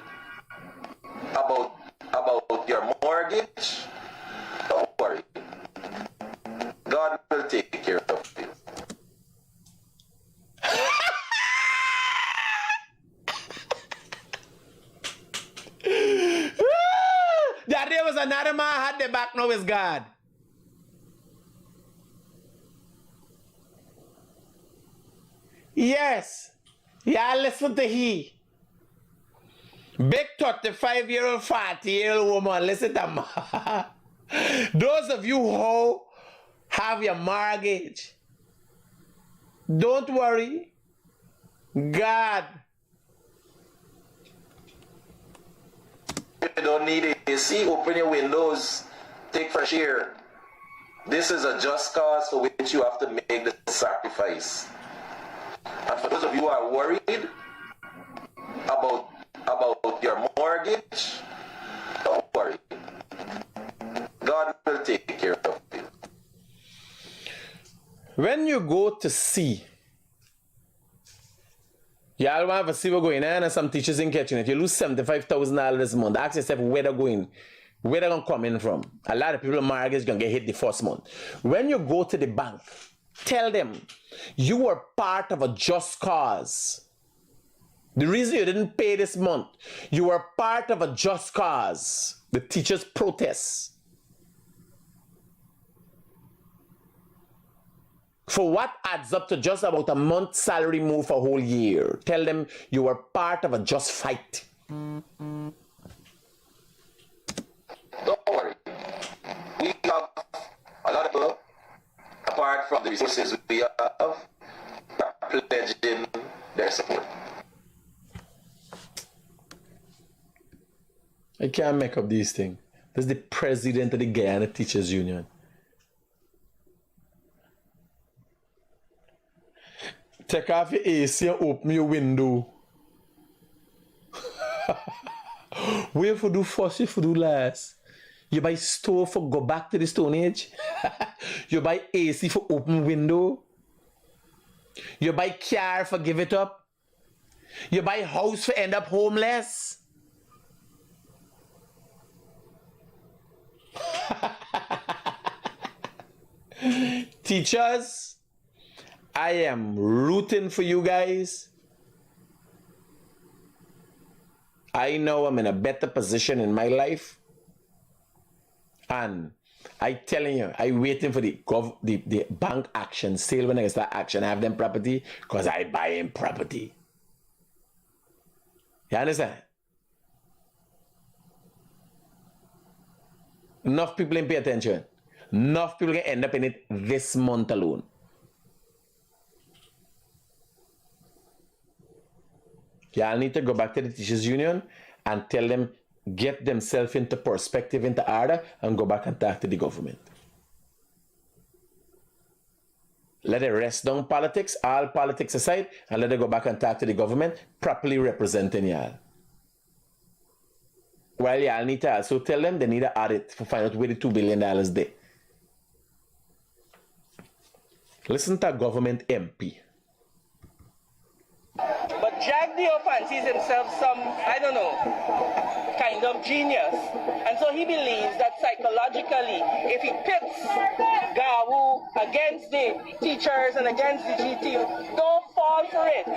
about your mortgage, don't worry. God will take care of you. That there was another man had the back, now is God. Yes. Yeah, listen to he. Big 35-year-old, 40-year-old woman, listen to me. Those of you who have your mortgage, don't worry. God. If you don't need AC, open your windows, take fresh air. This is a just cause for which you have to make the sacrifice. And for those of you who are worried about your mortgage, don't worry. God will take care of you. When you go to see, y'all want to see what's going on, and some teachers in catching it. You lose $75,000 this month. Ask yourself where they're going. where they're going to come in from. A lot of people in mortgage going to get hit the first month. When you go to the bank, tell them you were part of a just cause. The reason you didn't pay this month, you were part of a just cause. The teachers' protests. For what adds up to just about a month's salary move for a whole year. Tell them you were part of a just fight. Don't worry. We have a lot of people, apart from the resources we have, pledging their support. I can't make up these things. This is the president of the Guyana Teachers Union. Take off your AC and open your window. Where for do first, if you do last? You buy stove for go back to the Stone Age? You buy AC for open window? You buy car for give it up? You buy house for end up homeless? Teachers, I am rooting for you guys. I know I'm in a better position in my life. And I telling you, I waiting for the bank action sale when I start action. I have them property because I buy in property. You understand? Enough people didn't pay attention. Enough people can end up in it this month alone. Y'all need to go back to the teachers union and tell them, get themselves into perspective, into order, and go back and talk to the government. Let it rest down politics, all politics aside, and let it go back and talk to the government, properly representing y'all. Well, y'all need to also tell them they need to audit to find out where the $2 billion there. Listen to a government MP. But Jack Dio fancies himself some, I don't know, kind of genius. And so he believes that psychologically, if he pits Gawu against the teachers and against the G team, don't fall for it.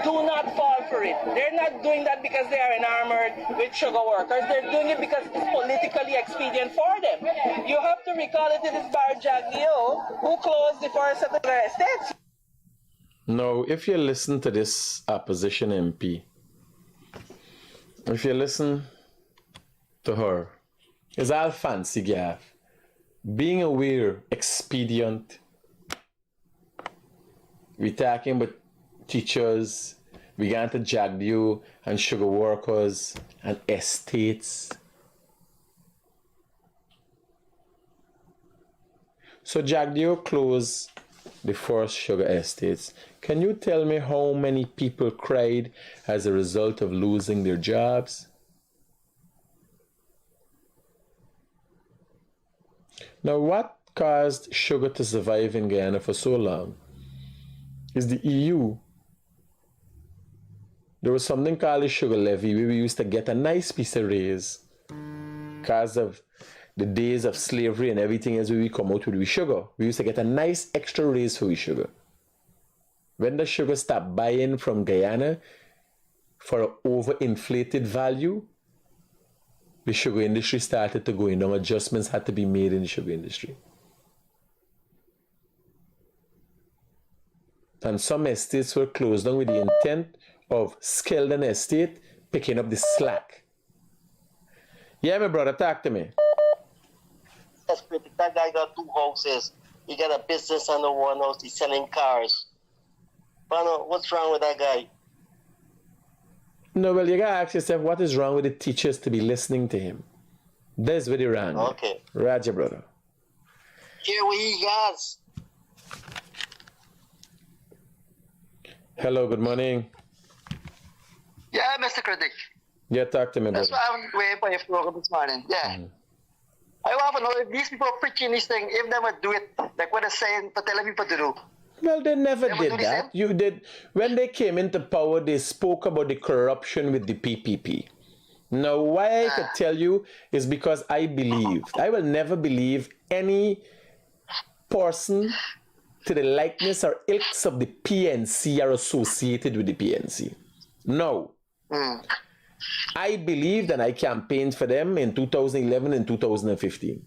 Do not fall for it. They're not doing that because they are enamored with sugar workers. They're doing it because it's politically expedient for them. You have to recall it is Bar Jack Dio who closed the forest of the estates. No, if you listen to this opposition MP, if you listen to her, it's all fancy gaff. Being aware, expedient. We're talking about teachers, we got to Jagdio and sugar workers and estates. So Jagdio closed the first sugar estates. Can you tell me how many people cried as a result of losing their jobs? Now, what caused sugar to survive in Guyana for so long is the EU. There was something called the sugar levy where we used to get a nice piece of raise because of the days of slavery and everything else where we come out with the sugar. We used to get a nice extra raise for the sugar. When the sugar stopped buying from Guyana for an overinflated value, the sugar industry started to go in. Adjustments had to be made in the sugar industry. And some estates were closed down with the intent of Skeldon Estate picking up the slack. Yeah, my brother, talk to me. That's Critic. That guy got 2 houses. He got a business under one house. He's selling cars. But what's wrong with that guy? No, well, you gotta ask yourself, what is wrong with the teachers to be listening to him? That's very wrong. Okay. Roger, brother. Here we guys. Hello, good morning. Yeah, Mr. Critic. Yeah, talk to me, brother. That's why I'm waiting for your program this morning. Yeah. I want to know if these people preaching this thing, if they would do it, like what they're saying, for telling people to do. Well, they never did that. You did. When they came into power, they spoke about the corruption with the PPP. Now, why I could tell you is because I believed. I will never believe any person to the likeness or ilks of the PNC are associated with the PNC. No. I believed and I campaigned for them in 2011 and 2015.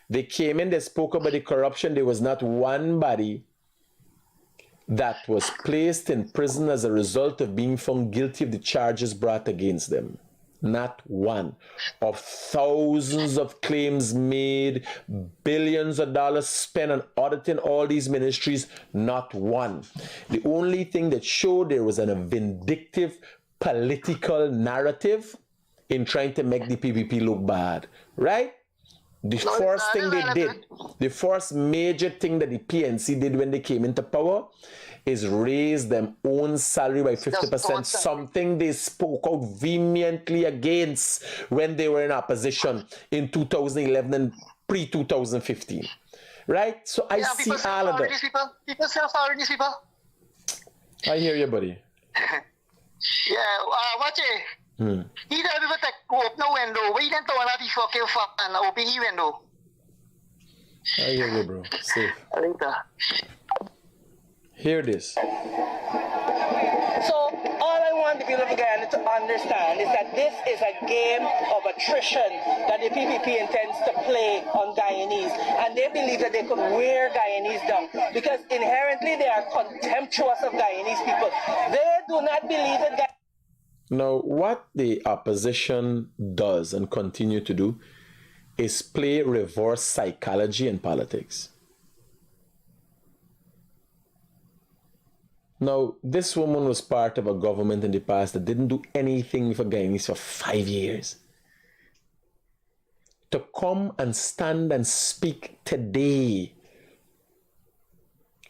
They came in, they spoke about the corruption. There was not one body that was placed in prison as a result of being found guilty of the charges brought against them. Not one. Of thousands of claims made, billions of dollars spent on auditing all these ministries, not one. The only thing that showed there was a vindictive political narrative in trying to make the PPP look bad, right? The first thing they did, the first major thing that the PNC did when they came into power is raise them own salary by 50%, something they spoke out vehemently against when they were in opposition in 2011 and pre-2015. Right? So I see all of that. People still following these people. I hear you, buddy. Watch it. He doesn't even open the window. We didn't want to fucking fan open the window. I hear you, bro. Safe. Hear this. So all I want the people of Guyana to understand is that this is a game of attrition that the PPP intends to play on Guyanese, and they believe that they could wear Guyanese down because inherently they are contemptuous of Guyanese people. They do not believe that. Now, what the opposition does and continue to do is play reverse psychology in politics. Now, this woman was part of a government in the past that didn't do anything for Guyanese for 5 years. To come and stand and speak today,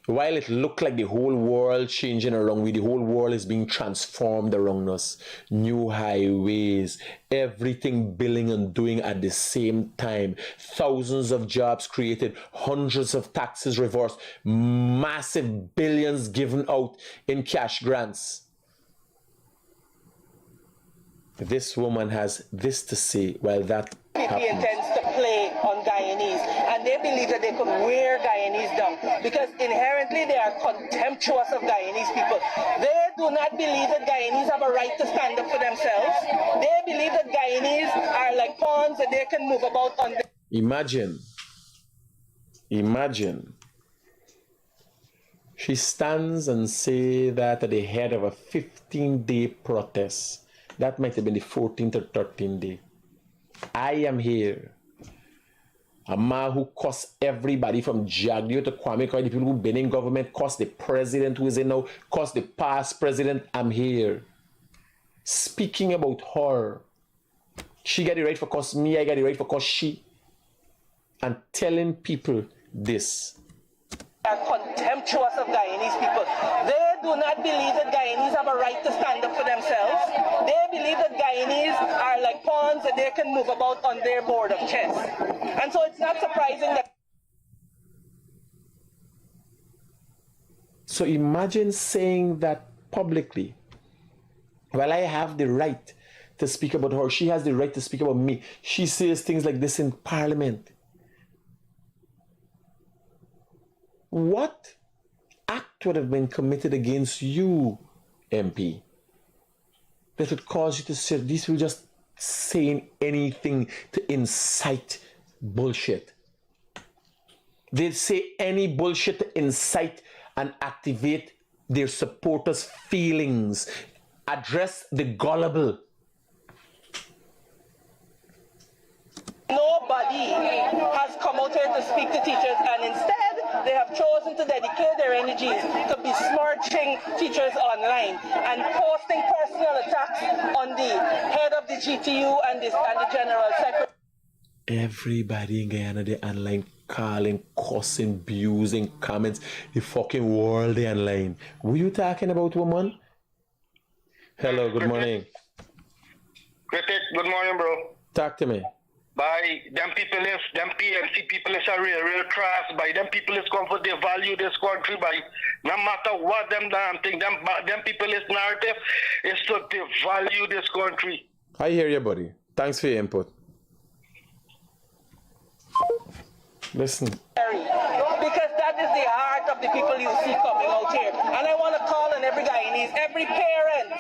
while it looked like the whole world changing around we, the whole world is being transformed around us. New highways, everything building and doing at the same time. Thousands of jobs created, hundreds of taxes reversed, massive billions given out in cash grants. This woman has this to say while that PPP intends to play on Guyanese, and they believe that they could wear Guyanese down because inherently they are contemptuous of Guyanese people. They do not believe that Guyanese have a right to stand up for themselves. They believe that Guyanese are like pawns that they can move about on. Imagine. She stands and say that at the head of a 15-day protest. That might have been the 14th or 13th day. I am here. A man who cost everybody from Jagdio to Kwame Kwame, the people who've been in government, cost the president who is in now, cost the past president. I'm here. Speaking about her. She got the right for cost me, I got the right for cost she. And telling people this. Are contemptuous of Guyanese people. They do not believe that Guyanese have a right to stand up for themselves. They believe that Guyanese are like pawns that they can move about on their board of chess. And so it's not surprising that. So imagine saying that publicly. Well, I have the right to speak about her. She has the right to speak about me. She says things like this in Parliament. What act would have been committed against you, MP, that would cause you to say these people just saying anything to incite bullshit? They'd say any bullshit to incite and activate their supporters' feelings, address the gullible. Nobody has come out here to speak to teachers, and instead they have chosen to dedicate their energies to besmirching teachers online and posting personal attacks on the head of the GTU and the general secretary. Everybody in Guyana, they online calling, cussing, abusing, comments. The fucking world they online. Were you talking about, woman? Hello, good morning. Critic, good morning, bro. Talk to me. By them people is, them PNC people is a real trash. By them people is come for they value this country. By no matter what them damn thing, them people is narrative is to devalue this country. I hear you, buddy. Thanks for your input. Listen. Because that is the heart of the people you see coming out here. And I want to call on every Guyanese, every parent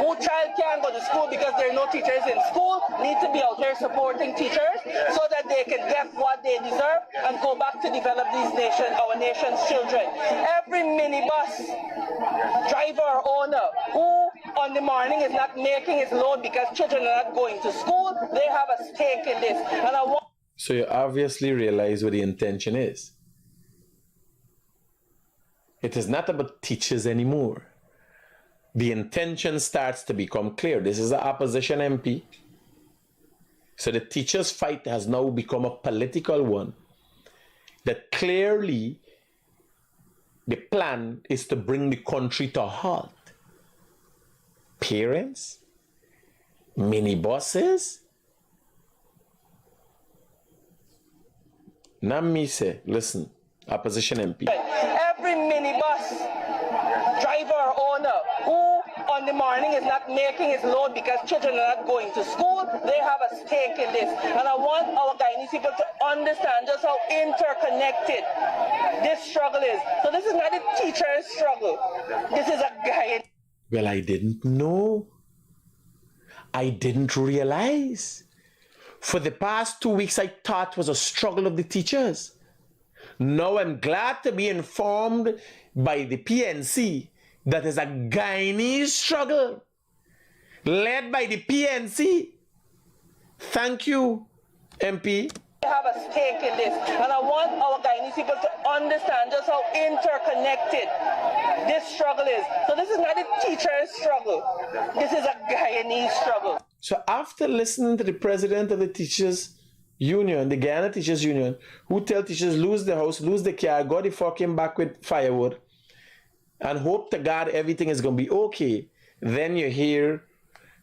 whose child can't go to school because there are no teachers in school, need to be out here supporting teachers so that they can get what they deserve and go back to develop our nation's children. Every minibus driver or owner who on the morning is not making his load because children are not going to school, they have a stake in this. And I want So you obviously realize what the intention is. It is not about teachers anymore. The intention starts to become clear. This is an opposition MP. So the teachers' fight has now become a political one. That clearly the plan is to bring the country to a halt. Parents, minibuses. Now me say, listen, opposition MP. every minibus driver or owner who on the morning is not making his load because children are not going to school, they have a stake in this. And I want our Guyanese people to understand just how interconnected this struggle is. So this is not a teacher's struggle. This is a Guyanese. Well, I didn't know. I didn't realize. For the past 2 weeks, I thought was a struggle of the teachers. Now I'm glad to be informed by the PNC that is a Guyanese struggle led by the PNC. Thank you, MP. Have a stake in this, and I want our Guyanese people to understand just how interconnected this struggle is. So this is not a teacher's struggle. This is a Guyanese struggle. So after listening to the president of the teachers union, the Guyana Teachers Union, who tell teachers lose the house, lose the car, go the fucking back with firewood, and hope to God everything is going to be okay, then you hear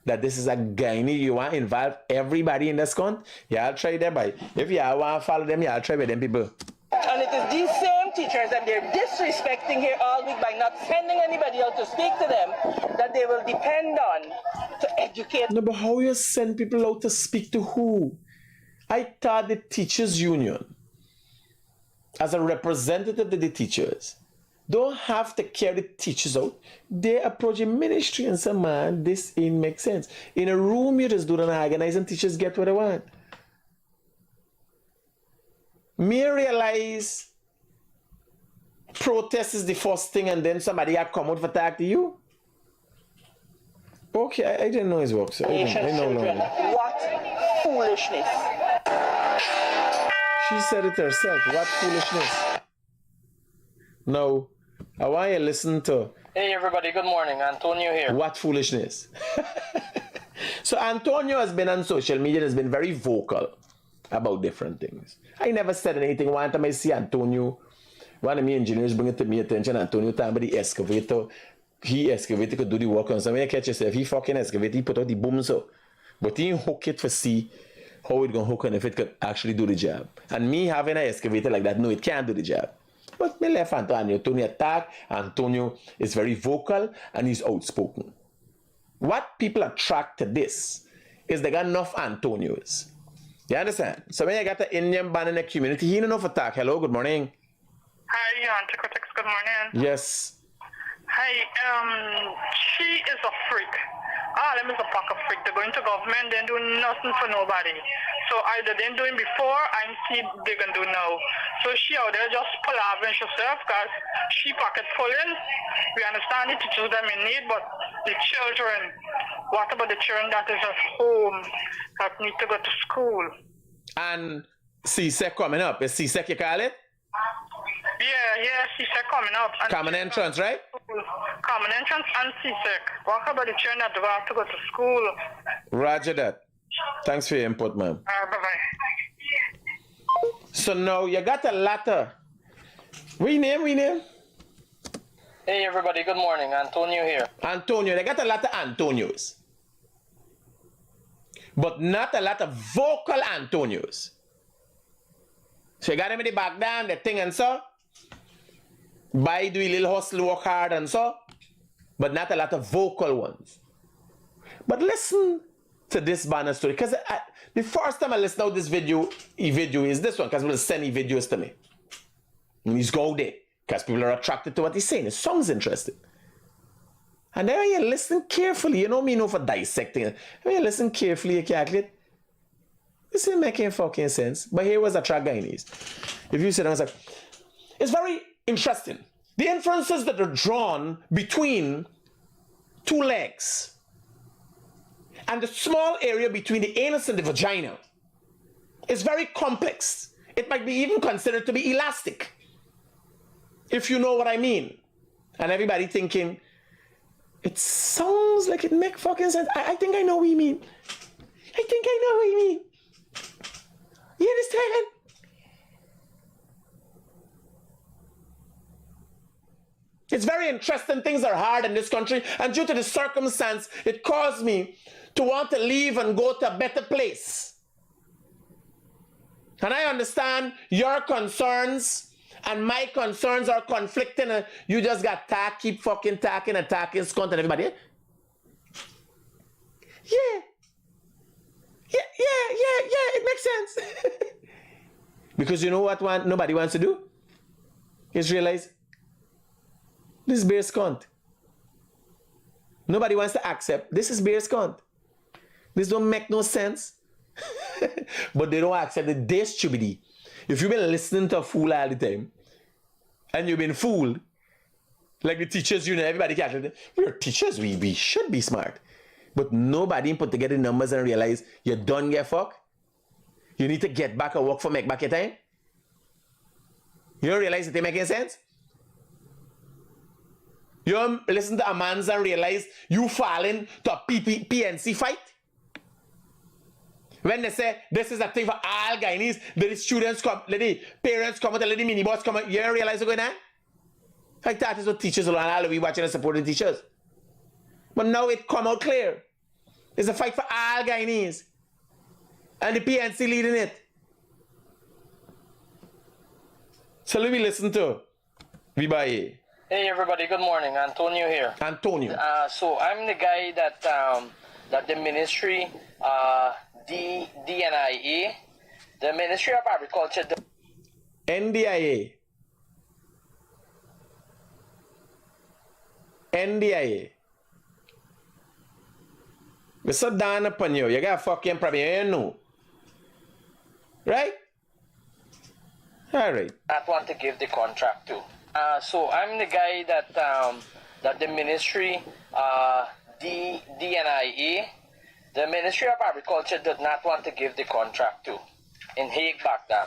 that this is a Guyanese, you want to involve everybody in this country? Y'all try that by. If y'all want to follow them, y'all try with them people. And it is these same teachers that they're disrespecting here all week by not sending anybody out to speak to them that they will depend on to educate. No, but how you send people out to speak to who? I thought the teachers union, as a representative of the teachers, don't have to carry the teachers out. They approach a ministry and say, man, this ain't make sense. In a room, you just do an organize and teachers get what they want. Me realize protest is the first thing and then somebody had come out for talk to you. Okay, I didn't know his work, so I know now. What foolishness. She said it herself. What foolishness. Now, I want you to listen to... Hey everybody, good morning. Antonio here. What foolishness. So Antonio has been on social media and has been very vocal about different things. I never said anything. One time I see Antonio, one of my engineers bring it to me attention, Antonio talking about the excavator. He excavator could do the work on something. You catch yourself, he fucking excavator, he put out the boom so. But he hook it for see how it gonna hook and if it could actually do the job. And me having an excavator like that, no, it can't do the job. But me left Antonio. Antonio attack. Antonio is very vocal and he's outspoken. What people attract to this is they got enough Antonios. You understand? So when you got the Indian band in the community, he don't know for talk. Hello, good morning. Hi, Critic, good morning. Yes. Hi, she is a freak. All them is a pack of freak. They're going to government, they do nothing for nobody. So either they're doing before and see they're going to do now. So she out there just palavering herself because she pocket pulling. We understand the teachers them in need, but the children, what about the children that is at home that need to go to school? And CSEC coming up. Is CSEC you call it? Yeah, CSEC coming up. And common entrance, right? Common entrance and CSEC. What about the children that have to go to school? Roger that. Thanks for your input, ma'am. Bye-bye. So now you got a letter. We name? Hey everybody, good morning. Antonio here. Antonio, they got a lot of Antonios. But not a lot of vocal Antonios. So you got him in the back down, the thing and so. By do a little hustle, work hard and so. But not a lot of vocal ones. But listen to this banner story, because the first time I listened to this video is this one, because he will send videos to me. And he's go there, because people are attracted to what he's saying. His song's interesting. And then when you listen carefully, you know me for dissecting. When you listen carefully, you calculate. This isn't making fucking sense. But here was a track Guyanese. If you sit down and say, it's very interesting. The inferences that are drawn between two legs and the small area between the anus and the vagina is very complex. It might be even considered to be elastic, if you know what I mean. And everybody thinking, it sounds like it makes fucking sense. I think I know what you mean. I think I know what you mean. You understand? It's very interesting. Things are hard in this country, and due to the circumstance, it caused me to want to leave and go to a better place. And I understand your concerns and my concerns are conflicting, and you just got keep fucking attacking, scunt and everybody. Yeah, it makes sense. Because you know what nobody wants to do? Is realize this is bare scunt. Nobody wants to accept this is bare scunt. This don't make no sense. But they don't accept that this should be. If you've been listening to a fool all the time, and you've been fooled, like the teachers, you know, everybody catches, we're teachers, we should be smart. But nobody put together the numbers and realize you done get fuck. You need to get back and work for make back your time. You don't realize that they making sense? You don't listen to a man's and realize you falling to a PNC fight? When they say this is a thing for all Guyanese, let the students come, let the parents come, let the minibus come, you don't realize what's going on? Like that is what teachers will and all we watching and supporting teachers. But now it come out clear. It's a fight for all Guyanese. And the PNC leading it. So let me listen to Vibaye. Hey everybody, good morning. Antonio here. Antonio. So I'm the guy that that the ministry, DNIA, the Ministry of Agriculture. NDIA. We sit down upon you. You got a fucking problem. You know. Right? All right. I want to give the contract to. So I'm the guy that that the ministry, DNIA, the Ministry of Agriculture did not want to give the contract to in Hague back then.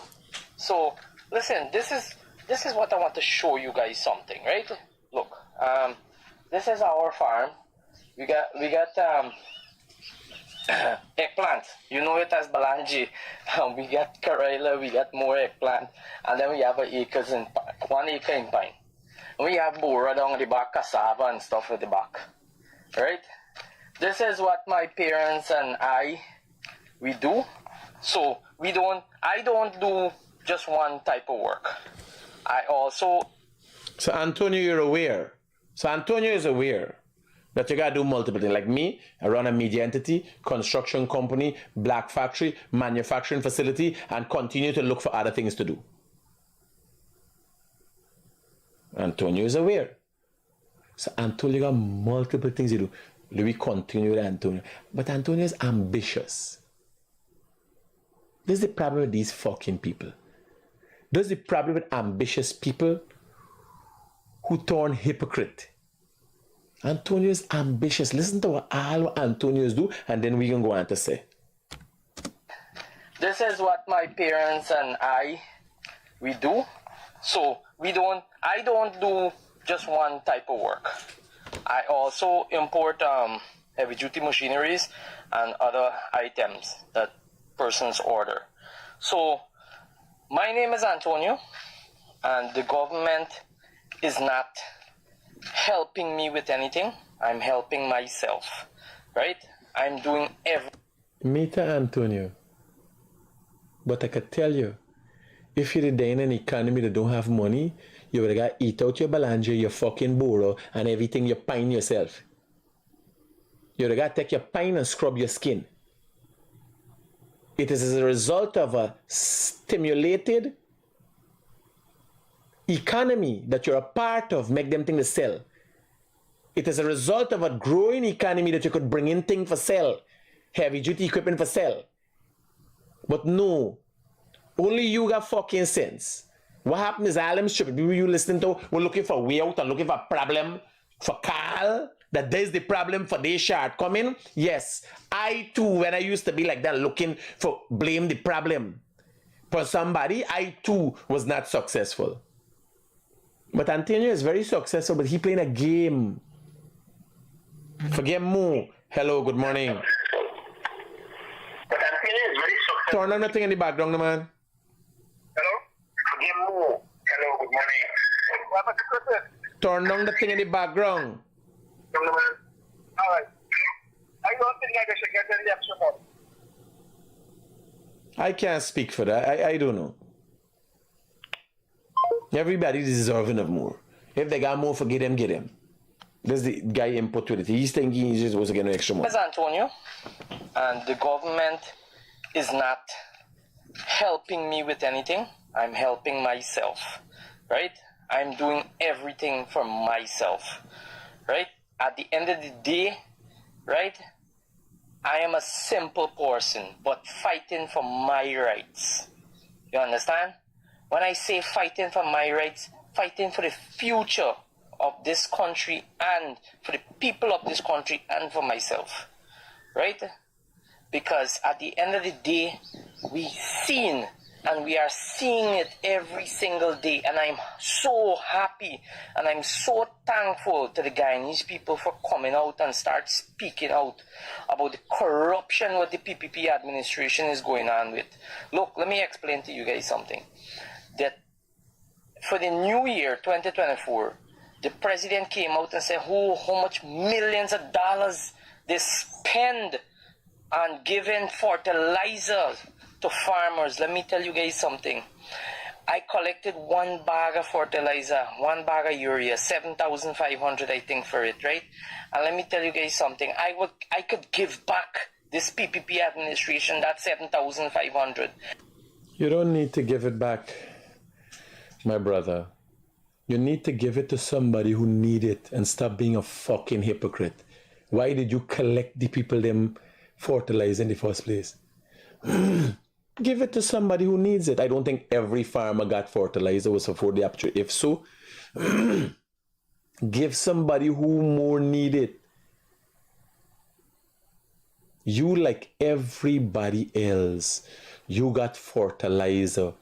So listen, this is what I want to show you guys something, right? Look, this is our farm. We got eggplant. You know it as Balanji. We got Karela, we got more eggplant, and then we have 1 acre in pine. And we have Bora down the back, cassava and stuff at the back. Right? This is what my parents and we do. So I don't do just one type of work. I also. So Antonio, you're aware. So Antonio is aware that you gotta do multiple things. Like me, I run a media entity, construction company, black factory, manufacturing facility, and continue to look for other things to do. Antonio is aware. So Antonio got multiple things to do. Let me continue with Antonio. But Antonio is ambitious. This is the problem with these fucking people. This is the problem with ambitious people who turn hypocrite. Antonio is ambitious. Listen to what all Antonios do, and then we can go on to say. This is what my parents and we do. So I don't do just one type of work. I also import heavy duty machineries and other items that persons order. So my name is Antonio, and the government is not helping me with anything. I'm helping myself, right? I'm doing everything. Meet Antonio. But I could tell you, if you're in an economy that don't have money, you would have eat out your balanja, your fucking boro, and everything you pine yourself. You got to take your pine and scrub your skin. It is as a result of a stimulated economy that you're a part of, make them think to sell. It is a result of a growing economy that you could bring in things for sale, heavy duty equipment for sale. But no, only you got fucking sense. What happened is all them stupid people you listening to were looking for way out and looking for a problem for Carl, that there's the problem for their shortcoming. Yes, I too, when I used to be like that, looking for blame the problem for somebody, I too was not successful. But Antonio is very successful, but he playing a game. Forget more. Hello, good morning. But Antonio is very successful. Turn on nothing in the background, man. Hello? Forget more. Hello, good morning. What about the person? Turn down the thing in the background. Alright. I don't think I should get a reaction now. I can't speak for that. I don't know. Everybody deserving of more. If they got more, forget them, get them. There's the guy input with it. He's thinking he's just supposed to get an extra money. As Antonio, and the government is not helping me with anything. I'm helping myself, right? I'm doing everything for myself, right? At the end of the day, right? I am a simple person, but fighting for my rights. You understand? When I say fighting for my rights, fighting for the future of this country and for the people of this country and for myself, right? Because at the end of the day, we seen and we are seeing it every single day, and I'm so happy and I'm so thankful to the Guyanese people for coming out and start speaking out about the corruption what the PPP administration is going on with. Look, let me explain to you guys something. That for the new year 2024, the president came out and said how much millions of dollars they spend on giving fertilizer to farmers. Let me tell you guys something. I collected one bag of fertilizer, one bag of urea, 7,500 I think for it, right? And let me tell you guys something. I could give back this PPP administration that 7,500. You don't need to give it back, my brother. You need to give it to somebody who need it and stop being a fucking hypocrite. Why did you collect the people them fertilizer in the first place? Give it to somebody who needs it. I don't think every farmer got fertilizer was for the opportunity. If so, give somebody who more need it. You, like everybody else, you got fertilizer.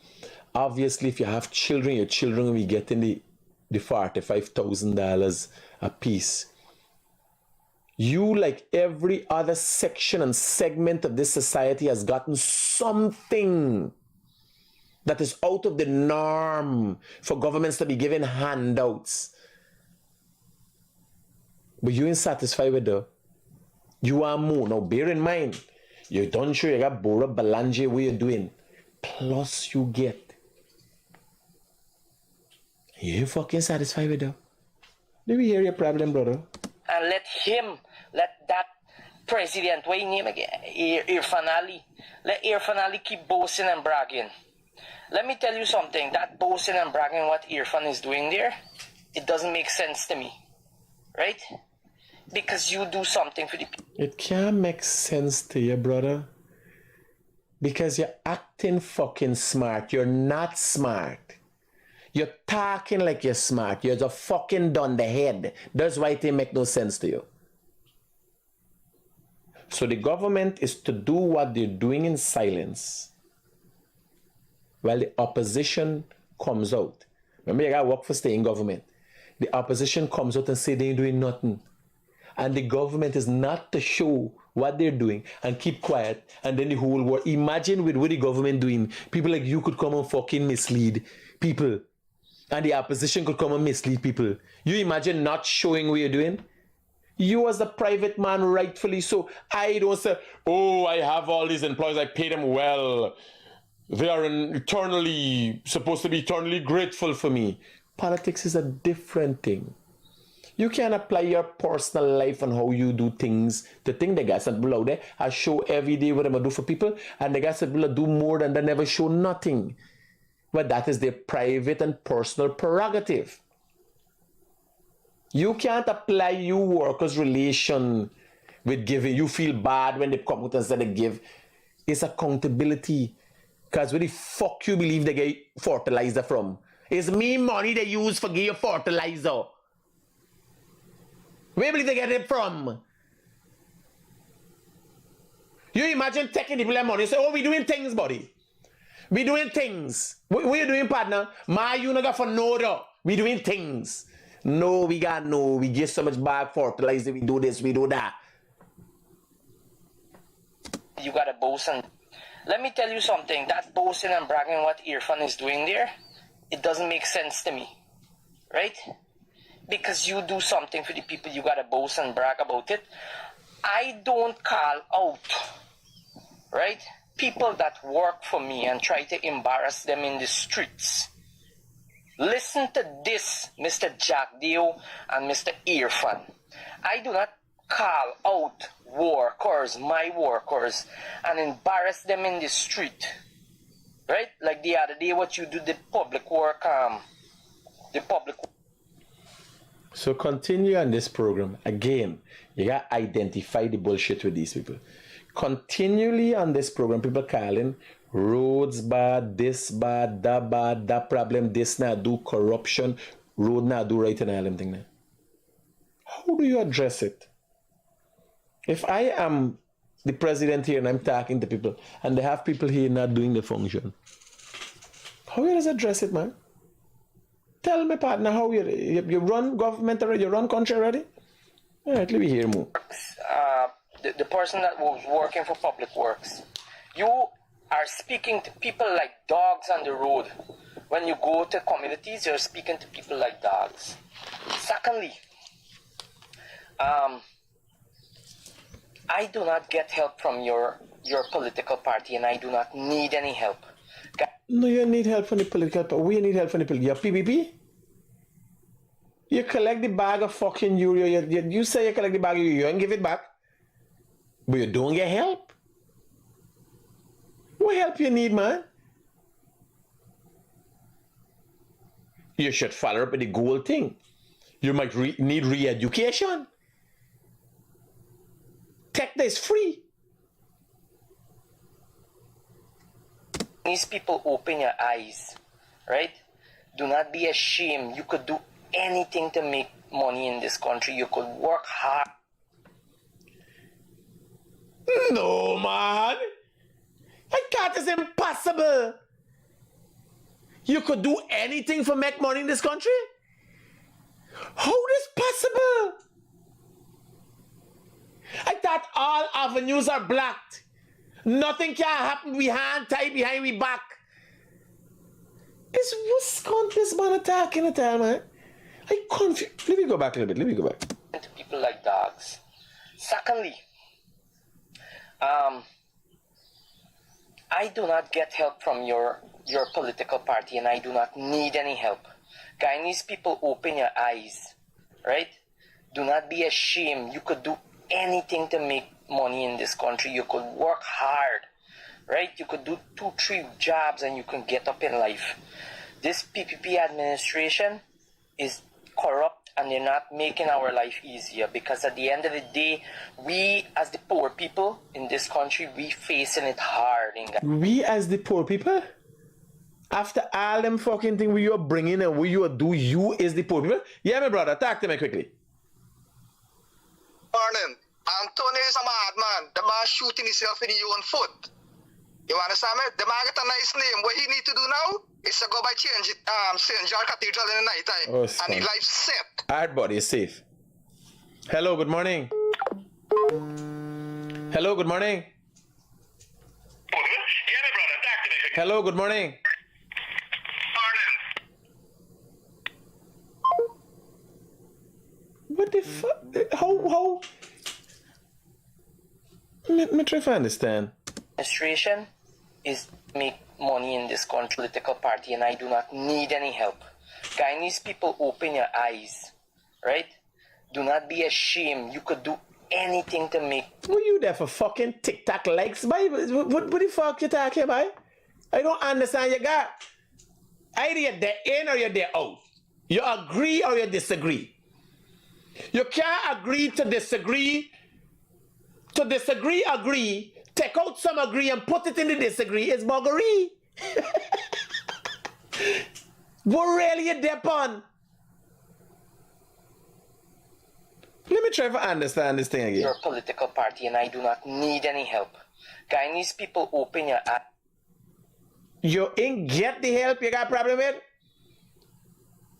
Obviously, if you have children, your children will be getting the $45,000 a piece. You, like every other section and segment of this society, has gotten something that is out of the norm for governments to be giving handouts. But you ain't satisfied with that. You are more. Now, bear in mind, you don't show you got Bora Balanje what you're doing. Plus, you get. You ain't fucking satisfied with that. Do we hear your problem, brother? And let that president, what you name again? Irfan Ali. Let Irfan Ali keep boasting and bragging. Let me tell you something. That boasting and bragging, what Irfan is doing there, it doesn't make sense to me. Right? Because you do something for the people. It can't make sense to you, brother. Because you're acting fucking smart. You're not smart. You're talking like you're smart. You're just fucking done the head. That's why it didn't make no sense to you. So the government is to do what they're doing in silence while the opposition comes out. Remember, you got to work for staying government. The opposition comes out and say they ain't doing nothing. And the government is not to show what they're doing and keep quiet, and then the whole world. Imagine with what the government doing. People like you could come and fucking mislead people. And the opposition could come and mislead people. You imagine not showing what you're doing? You as a private man, rightfully so. I don't say, oh, I have all these employees, I pay them well. They are supposed to be eternally grateful for me. Politics is a different thing. You can apply your personal life and how you do things. The thing they got some people out there, I show every day what I'm gonna do for people, and they got some people that do more than they never show nothing. But that is their private and personal prerogative. You can't apply your workers' relation with giving. You feel bad when they come out and say they give. It's accountability. Because where the fuck you believe they get fertilizer from? It's me money they use for give you fertilizer. Where you believe they get it from? You imagine taking the people money and say, oh, we doing things, buddy. We doing things. What you doing, partner? My you not got for no though. We doing things. No, we got no. We get so much bag fertilizer. We do this, we do that. You got a bosun. Let me tell you something. That boasting and bragging what Irfan is doing there, it doesn't make sense to me. Right? Because you do something for the people, you got to boast and brag about it. I don't call out, right, people that work for me and try to embarrass them in the streets. Listen to this, Mr. Jack Dio and Mr. Irfan. I do not call out workers, my workers, and embarrass them in the street. Right? Like the other day, what you do, the public work. So continue on this program. Again, you got to identify the bullshit with these people. Continually on this program, people calling roads bad, this bad, that problem, this not do, corruption, road not do right and all them thing. How do you address it? If I am the president here and I'm talking to people and they have people here not doing the function, how you address it, man? Tell me, partner, how you run government already? You run country already? All right, let me hear more. The person that was working for public works, you are speaking to people like dogs on the road. When you go to communities, you're speaking to people like dogs. Secondly, I do not get help from your political party, and I do not need any help. No, you need help from the political party. We need help from the political. Your PPP? You collect the bag of fucking euro. You say you collect the bag of euro and give it back, but you don't get help. What help you need, man? You should follow up with the goal thing. You might need re-education. Tech is free. These people open your eyes, right? Do not be ashamed. You could do anything to make money in this country. You could work hard. No, man. I thought it's impossible. You could do anything for make money in this country? How is possible? I thought all avenues are blocked. Nothing can happen. We hand tied behind we back. It's what's con this man attacking at time, man? I confused. Let me go back a little bit. Let me go back. To people like dogs. Secondly, I do not get help from your political party, and I do not need any help. Guyanese people, open your eyes, right? Do not be ashamed. You could do anything to make money in this country. You could work hard, right? You could do 2-3 jobs and you can get up in life. This PPP administration is corrupt and they're not making our life easier, because at the end of the day, we as the poor people in this country, we facing it hard. We as the poor people? After all them fucking things we are bringing and we you do, you is the poor people? Yeah, my brother, talk to me quickly. Morning. Antonio is a madman. The man shooting himself in his own foot. You understand me? The man get a nice name. What he need to do now is to go by change St. John Cathedral in the night time. Oh, and his life set. Alright, buddy, is safe. Hello, good morning. Hello, good morning. Hello, good morning. What the fuck? How? Let me try to understand. Administration is make money in this country, political party, and I do not need any help. Guyanese people, open your eyes, right? Do not be ashamed. You could do anything to make... Were you there for fucking TikTok likes, boy? What the fuck you talking about? I don't understand you got. Either you're there in or you're there out. You agree or you disagree. You can't agree to disagree. To disagree, agree. Take out some agree and put it in the disagree. It's buggery. What really you dip on? Let me try to understand this thing again. Your political party, and I do not need any help. Guyanese people, open your eyes. You ain't get the help you got a problem with?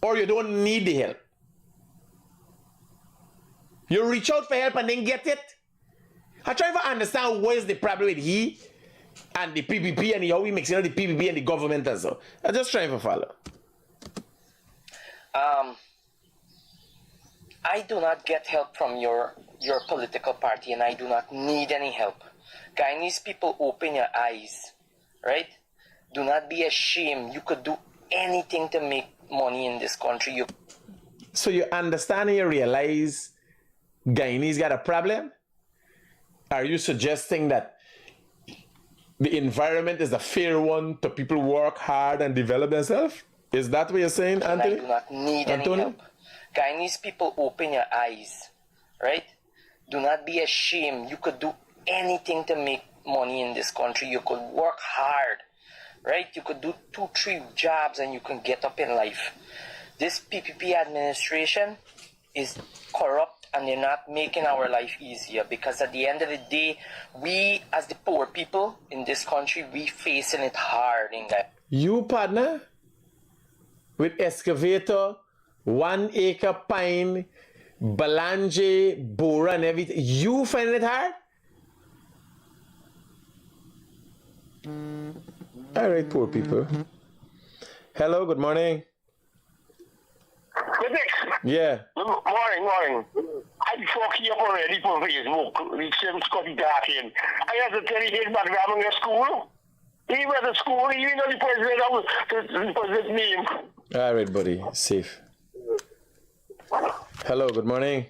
Or you don't need the help? You reach out for help and then get it? I try to understand what is the problem with he and the PPP and how we mix the PPP and the government and so. I'm just trying to follow. I do not get help from your political party, and I do not need any help. Guyanese people, open your eyes, right? Do not be ashamed. You could do anything to make money in this country. So you understand and you realize Guyanese got a problem? Are you suggesting that the environment is a fair one to people work hard and develop themselves? Is that what you're saying, Anthony? And I do not need any help. Guyanese people, open your eyes, right? Do not be ashamed. You could do anything to make money in this country. You could work hard, right? You could do 2-3 jobs and you can get up in life. This PPP administration is corrupt and they're not making our life easier, because at the end of the day, we as the poor people in this country, we facing it hard in that. You partner with excavator, 1 acre pine, Belange, Bora and everything. You find it hard? All right, poor people. Hello, good morning. Critic. Yeah. Morning. I'm fucking up already for Facebook. The same Scotty talking. I have to tell you his background in school. He went to school, even though the president's name. All right, buddy. Safe. Hello, good morning.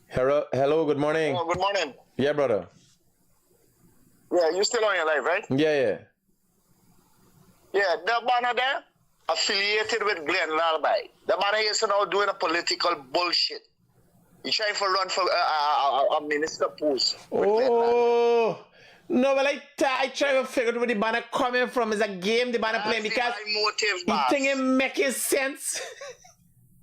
Hello, good morning. Oh, good morning. Yeah, brother. Yeah, you still on your live, right? Yeah. Yeah, the banner there, affiliated with Glenn Lalby. The banner is now doing a political bullshit. He's trying to run for a minister post. Oh, no, well, I try to figure out where the banner coming from. Is a game the banner playing because you think it making sense?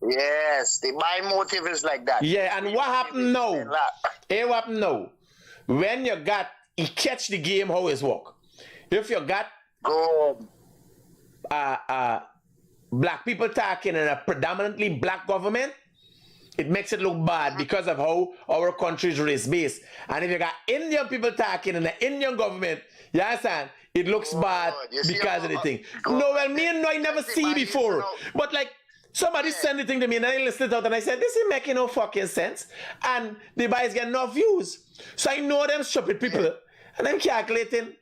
Yes, my motive is like that. Yeah, and what happened now? Hey, what happened now? When you got, you catch the game, how it work. If you got black people talking in a predominantly black government, it makes it look bad because of how our country is race-based. And if you got Indian people talking in the Indian government, you understand? It looks bad because of the thing. No, well, me and I never see before. But like, somebody sent the thing to me and I listened out and I said, this is making no fucking sense. And the boys get no views. So I know them stupid people. And I'm calculating,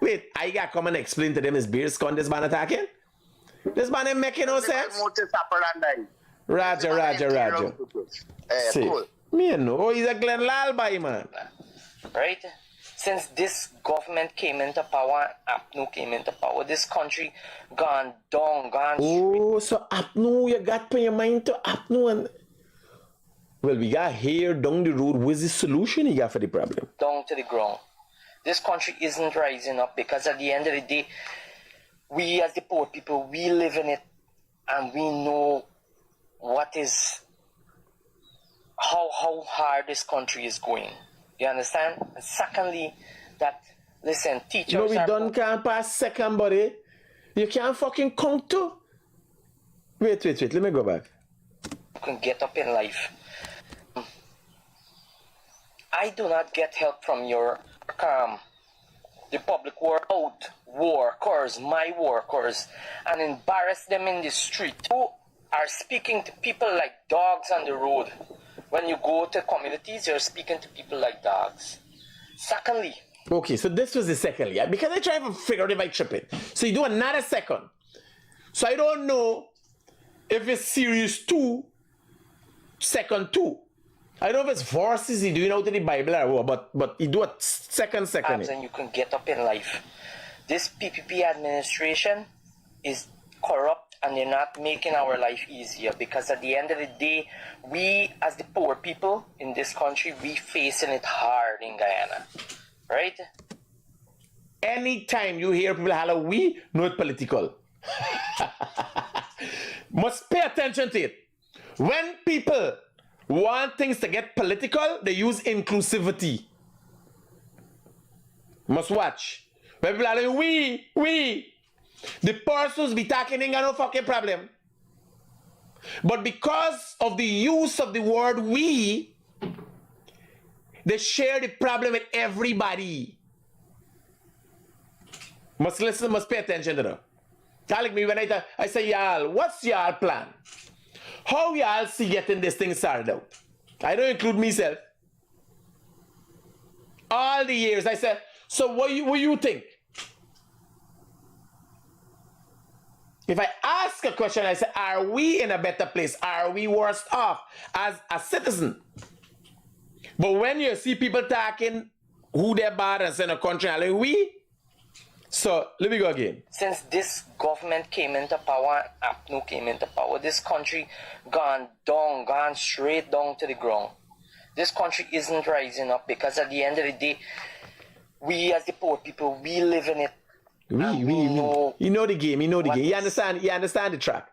wait, I got to come and explain to them his beers con this man attacking? This man ain't making no sense. Roger. See, cool. Me know, he's a Glenn Lalby, man. Right? Since this government came into power, APNU came into power, this country gone down, gone Oh, so APNU, you got to pay your mind to APNU and... Well, we got here down the road. What's the solution you got for the problem? Down to the ground. This country isn't rising up because at the end of the day, we as the poor people, we live in it and we know what is, how hard this country is going. You understand? And secondly, that, listen, teachers no, we don't can't pass second, buddy. You can't fucking count to. Wait, let me go back. You can get up in life. I do not get help from your the public workers, my workers, and embarrass them in the street. You are speaking to people like dogs on the road. When you go to communities, you're speaking to people like dogs. Secondly. Okay, so this was the second, yeah? Because I try to figure out if I trip it. So you do another second. So I don't know if it's series 2, second 2. I don't know if it's verses he doing out of the Bible or what, but he do a second. And you can get up in life. This PPP administration is corrupt and they're not making our life easier, because at the end of the day, we as the poor people in this country, we facing it hard in Guyana, right? Anytime you hear people holler, we know it's political. Must pay attention to it. When people want things to get political, they use inclusivity. Must watch. When people are like, we. The persons be talking ain't got no fucking problem. But because of the use of the word we, they share the problem with everybody. Must listen, must pay attention to them. Like me when I say, y'all, what's y'all plan? How y'all see getting this thing started out? I don't include myself. All the years I said, so what you think? If I ask a question, I say, are we in a better place? Are we worse off as a citizen? But when you see people talking who they're bad and saying a country, I'm like, we? So, let me go again. Since this government came into power, APNU came into power, this country gone straight down to the ground. This country isn't rising up, because at the end of the day, we as the poor people, we live in it. We know. You know the game, You understand the track.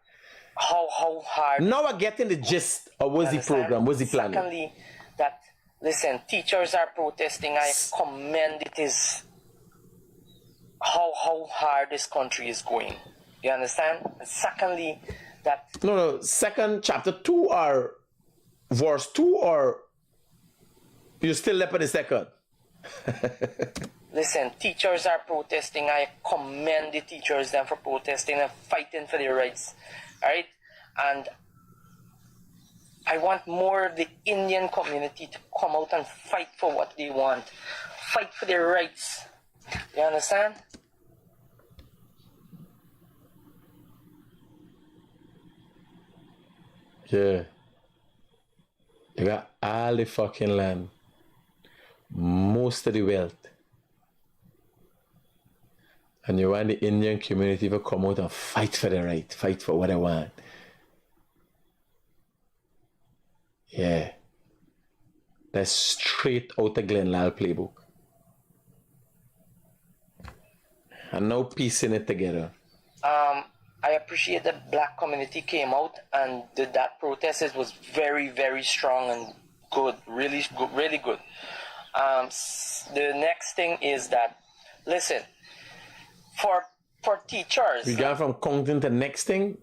How hard. Now we're getting the gist of what's the program, what's the plan. Secondly, listen, teachers are protesting. I commend it is how hard this country is going. You understand? And secondly, No, second chapter 2 or verse 2, or you still left in the second? Listen, teachers are protesting. I commend the teachers then for protesting and fighting for their rights. Alright? And I want more of the Indian community to come out and fight for what they want. Fight for their rights. You understand? Yeah. You got all the fucking land. Most of the wealth. And you want the Indian community to come out and fight for the right, fight for what they want. Yeah. That's straight out of Glenlal playbook. And now piecing it together. I appreciate that black community came out and did that protest. It was very, very strong and good, really good, really good. The next thing is that, listen, for teachers. We got from counting to next thing,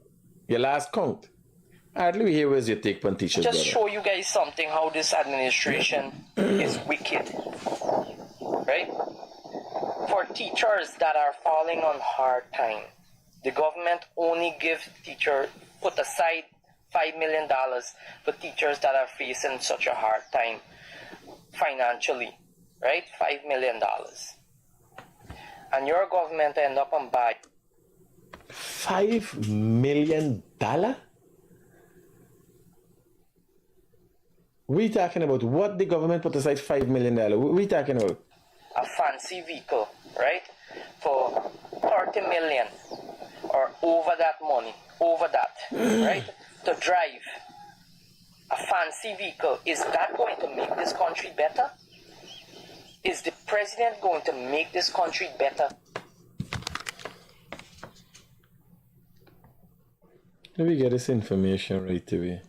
your last count. Alright, let me hear where's your take on teachers. Just show you guys something how this administration is wicked. Right? For teachers that are falling on hard time, the government only put aside $5 million for teachers that are facing such a hard time financially, right? $5 million. And your government end up and buy $5 million? What are we talking about? What the government put aside $5 million? What are we talking about? A fancy vehicle, right? For 30 million or over that money, right? To drive a fancy vehicle. Is that going to make this country better? Is the president going to make this country better? Let me get this information right away.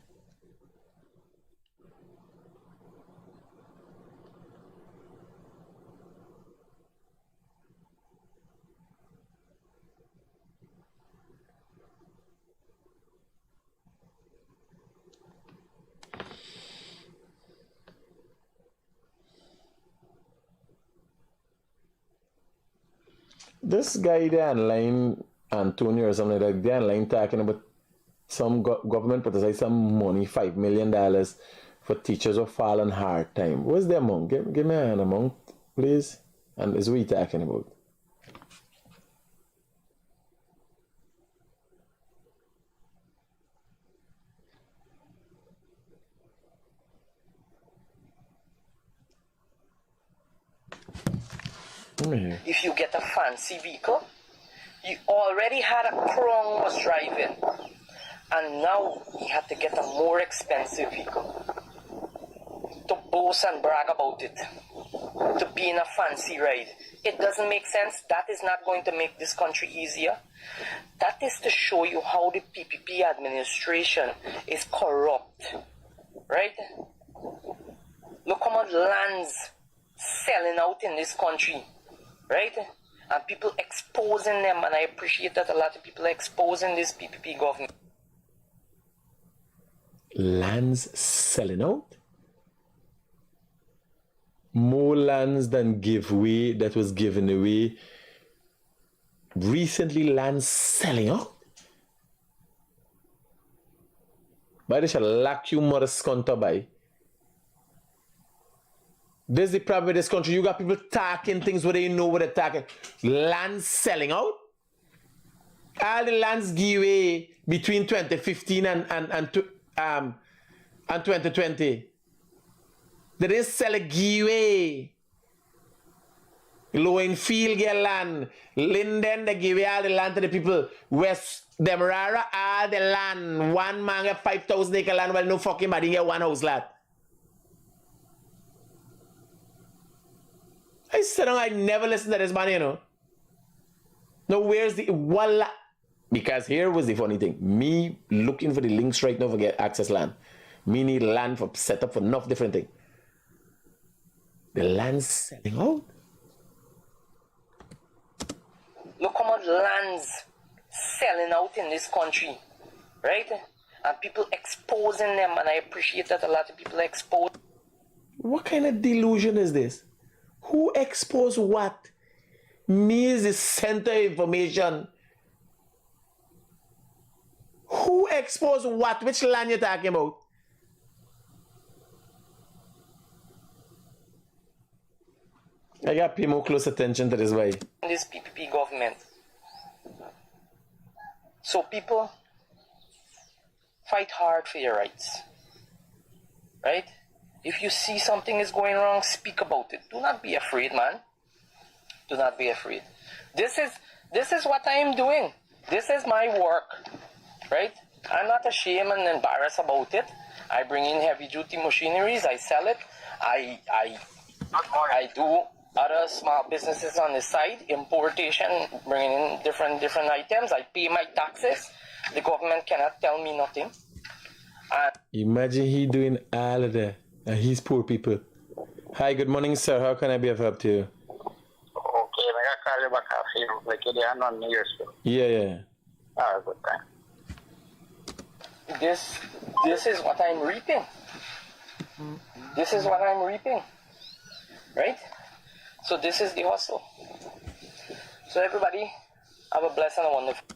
This guy there online, Antonio or something like that, they're online talking about some government put aside some money, $5 million for teachers who fall on hard time. What's the amount? Give me an amount, please. And is what we talking about? If you get a fancy vehicle, you already had a Crown was driving, and now you have to get a more expensive vehicle to boast and brag about it, to be in a fancy ride. It doesn't make sense. That is not going to make this country easier. That is to show you how the PPP administration is corrupt, right? Look how much land's selling out in this country, right? And people exposing them, and I appreciate that a lot of people are exposing this PPP government. Lands selling out? More lands than giveaway that was given away. Recently, lands selling out? But they shall lack you more sconto by. This is the problem with this country. You got people talking things where they know what they're talking. Lands selling out? All the lands give away between 2015 and 2020. They didn't sell a giveaway. Lowenfield get land. Linden, they give away all the land to the people. West Demerara, all the land. One man get 5,000 acre land, well, no fucking body get one house lot. I said, I never listened to this man, you know. Now, where's the walla? Because here was the funny thing. Me looking for the links right now for get access land. Me need land for set up for enough different things. The land's selling out. Look how much land's selling out in this country, right? And people exposing them, and I appreciate that a lot of people are exposed. What kind of delusion is this? Who exposed what? Me is the center of information. Who exposed what? Which land you talking about? I gotta pay more close attention to this way. This PPP government. So people fight hard for your rights, right? If you see something is going wrong, speak about it. Do not be afraid, man. Do not be afraid. This is what I am doing. This is my work, right? I'm not ashamed and embarrassed about it. I bring in heavy duty machineries. I sell it. I do other small businesses on the side, importation, bringing in different items. I pay my taxes. The government cannot tell me nothing. Imagine he doing all of that. And he's poor people. Hi, good morning, sir. How can I be of help to you? Okay, I got call you back after like you there on New Year's Day. Yeah. Ah, good time. This is what I'm reaping. This is what I'm reaping. Right? So this is the hustle. So everybody, have a blessed and a wonderful.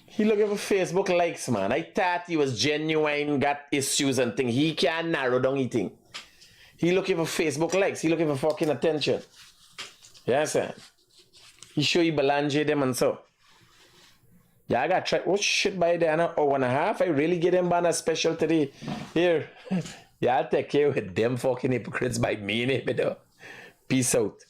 He looking for Facebook likes, man. I thought he was genuine, got issues and things. He can't narrow down anything. He looking for Facebook likes. He looking for fucking attention. Yes, sir. He show you Belanje them and so. Yeah, I got try. What shit by there? An hour and a half. I really get them banner special today. Here. Yeah, I'll take care with them fucking hypocrites by me in it, though. Peace out.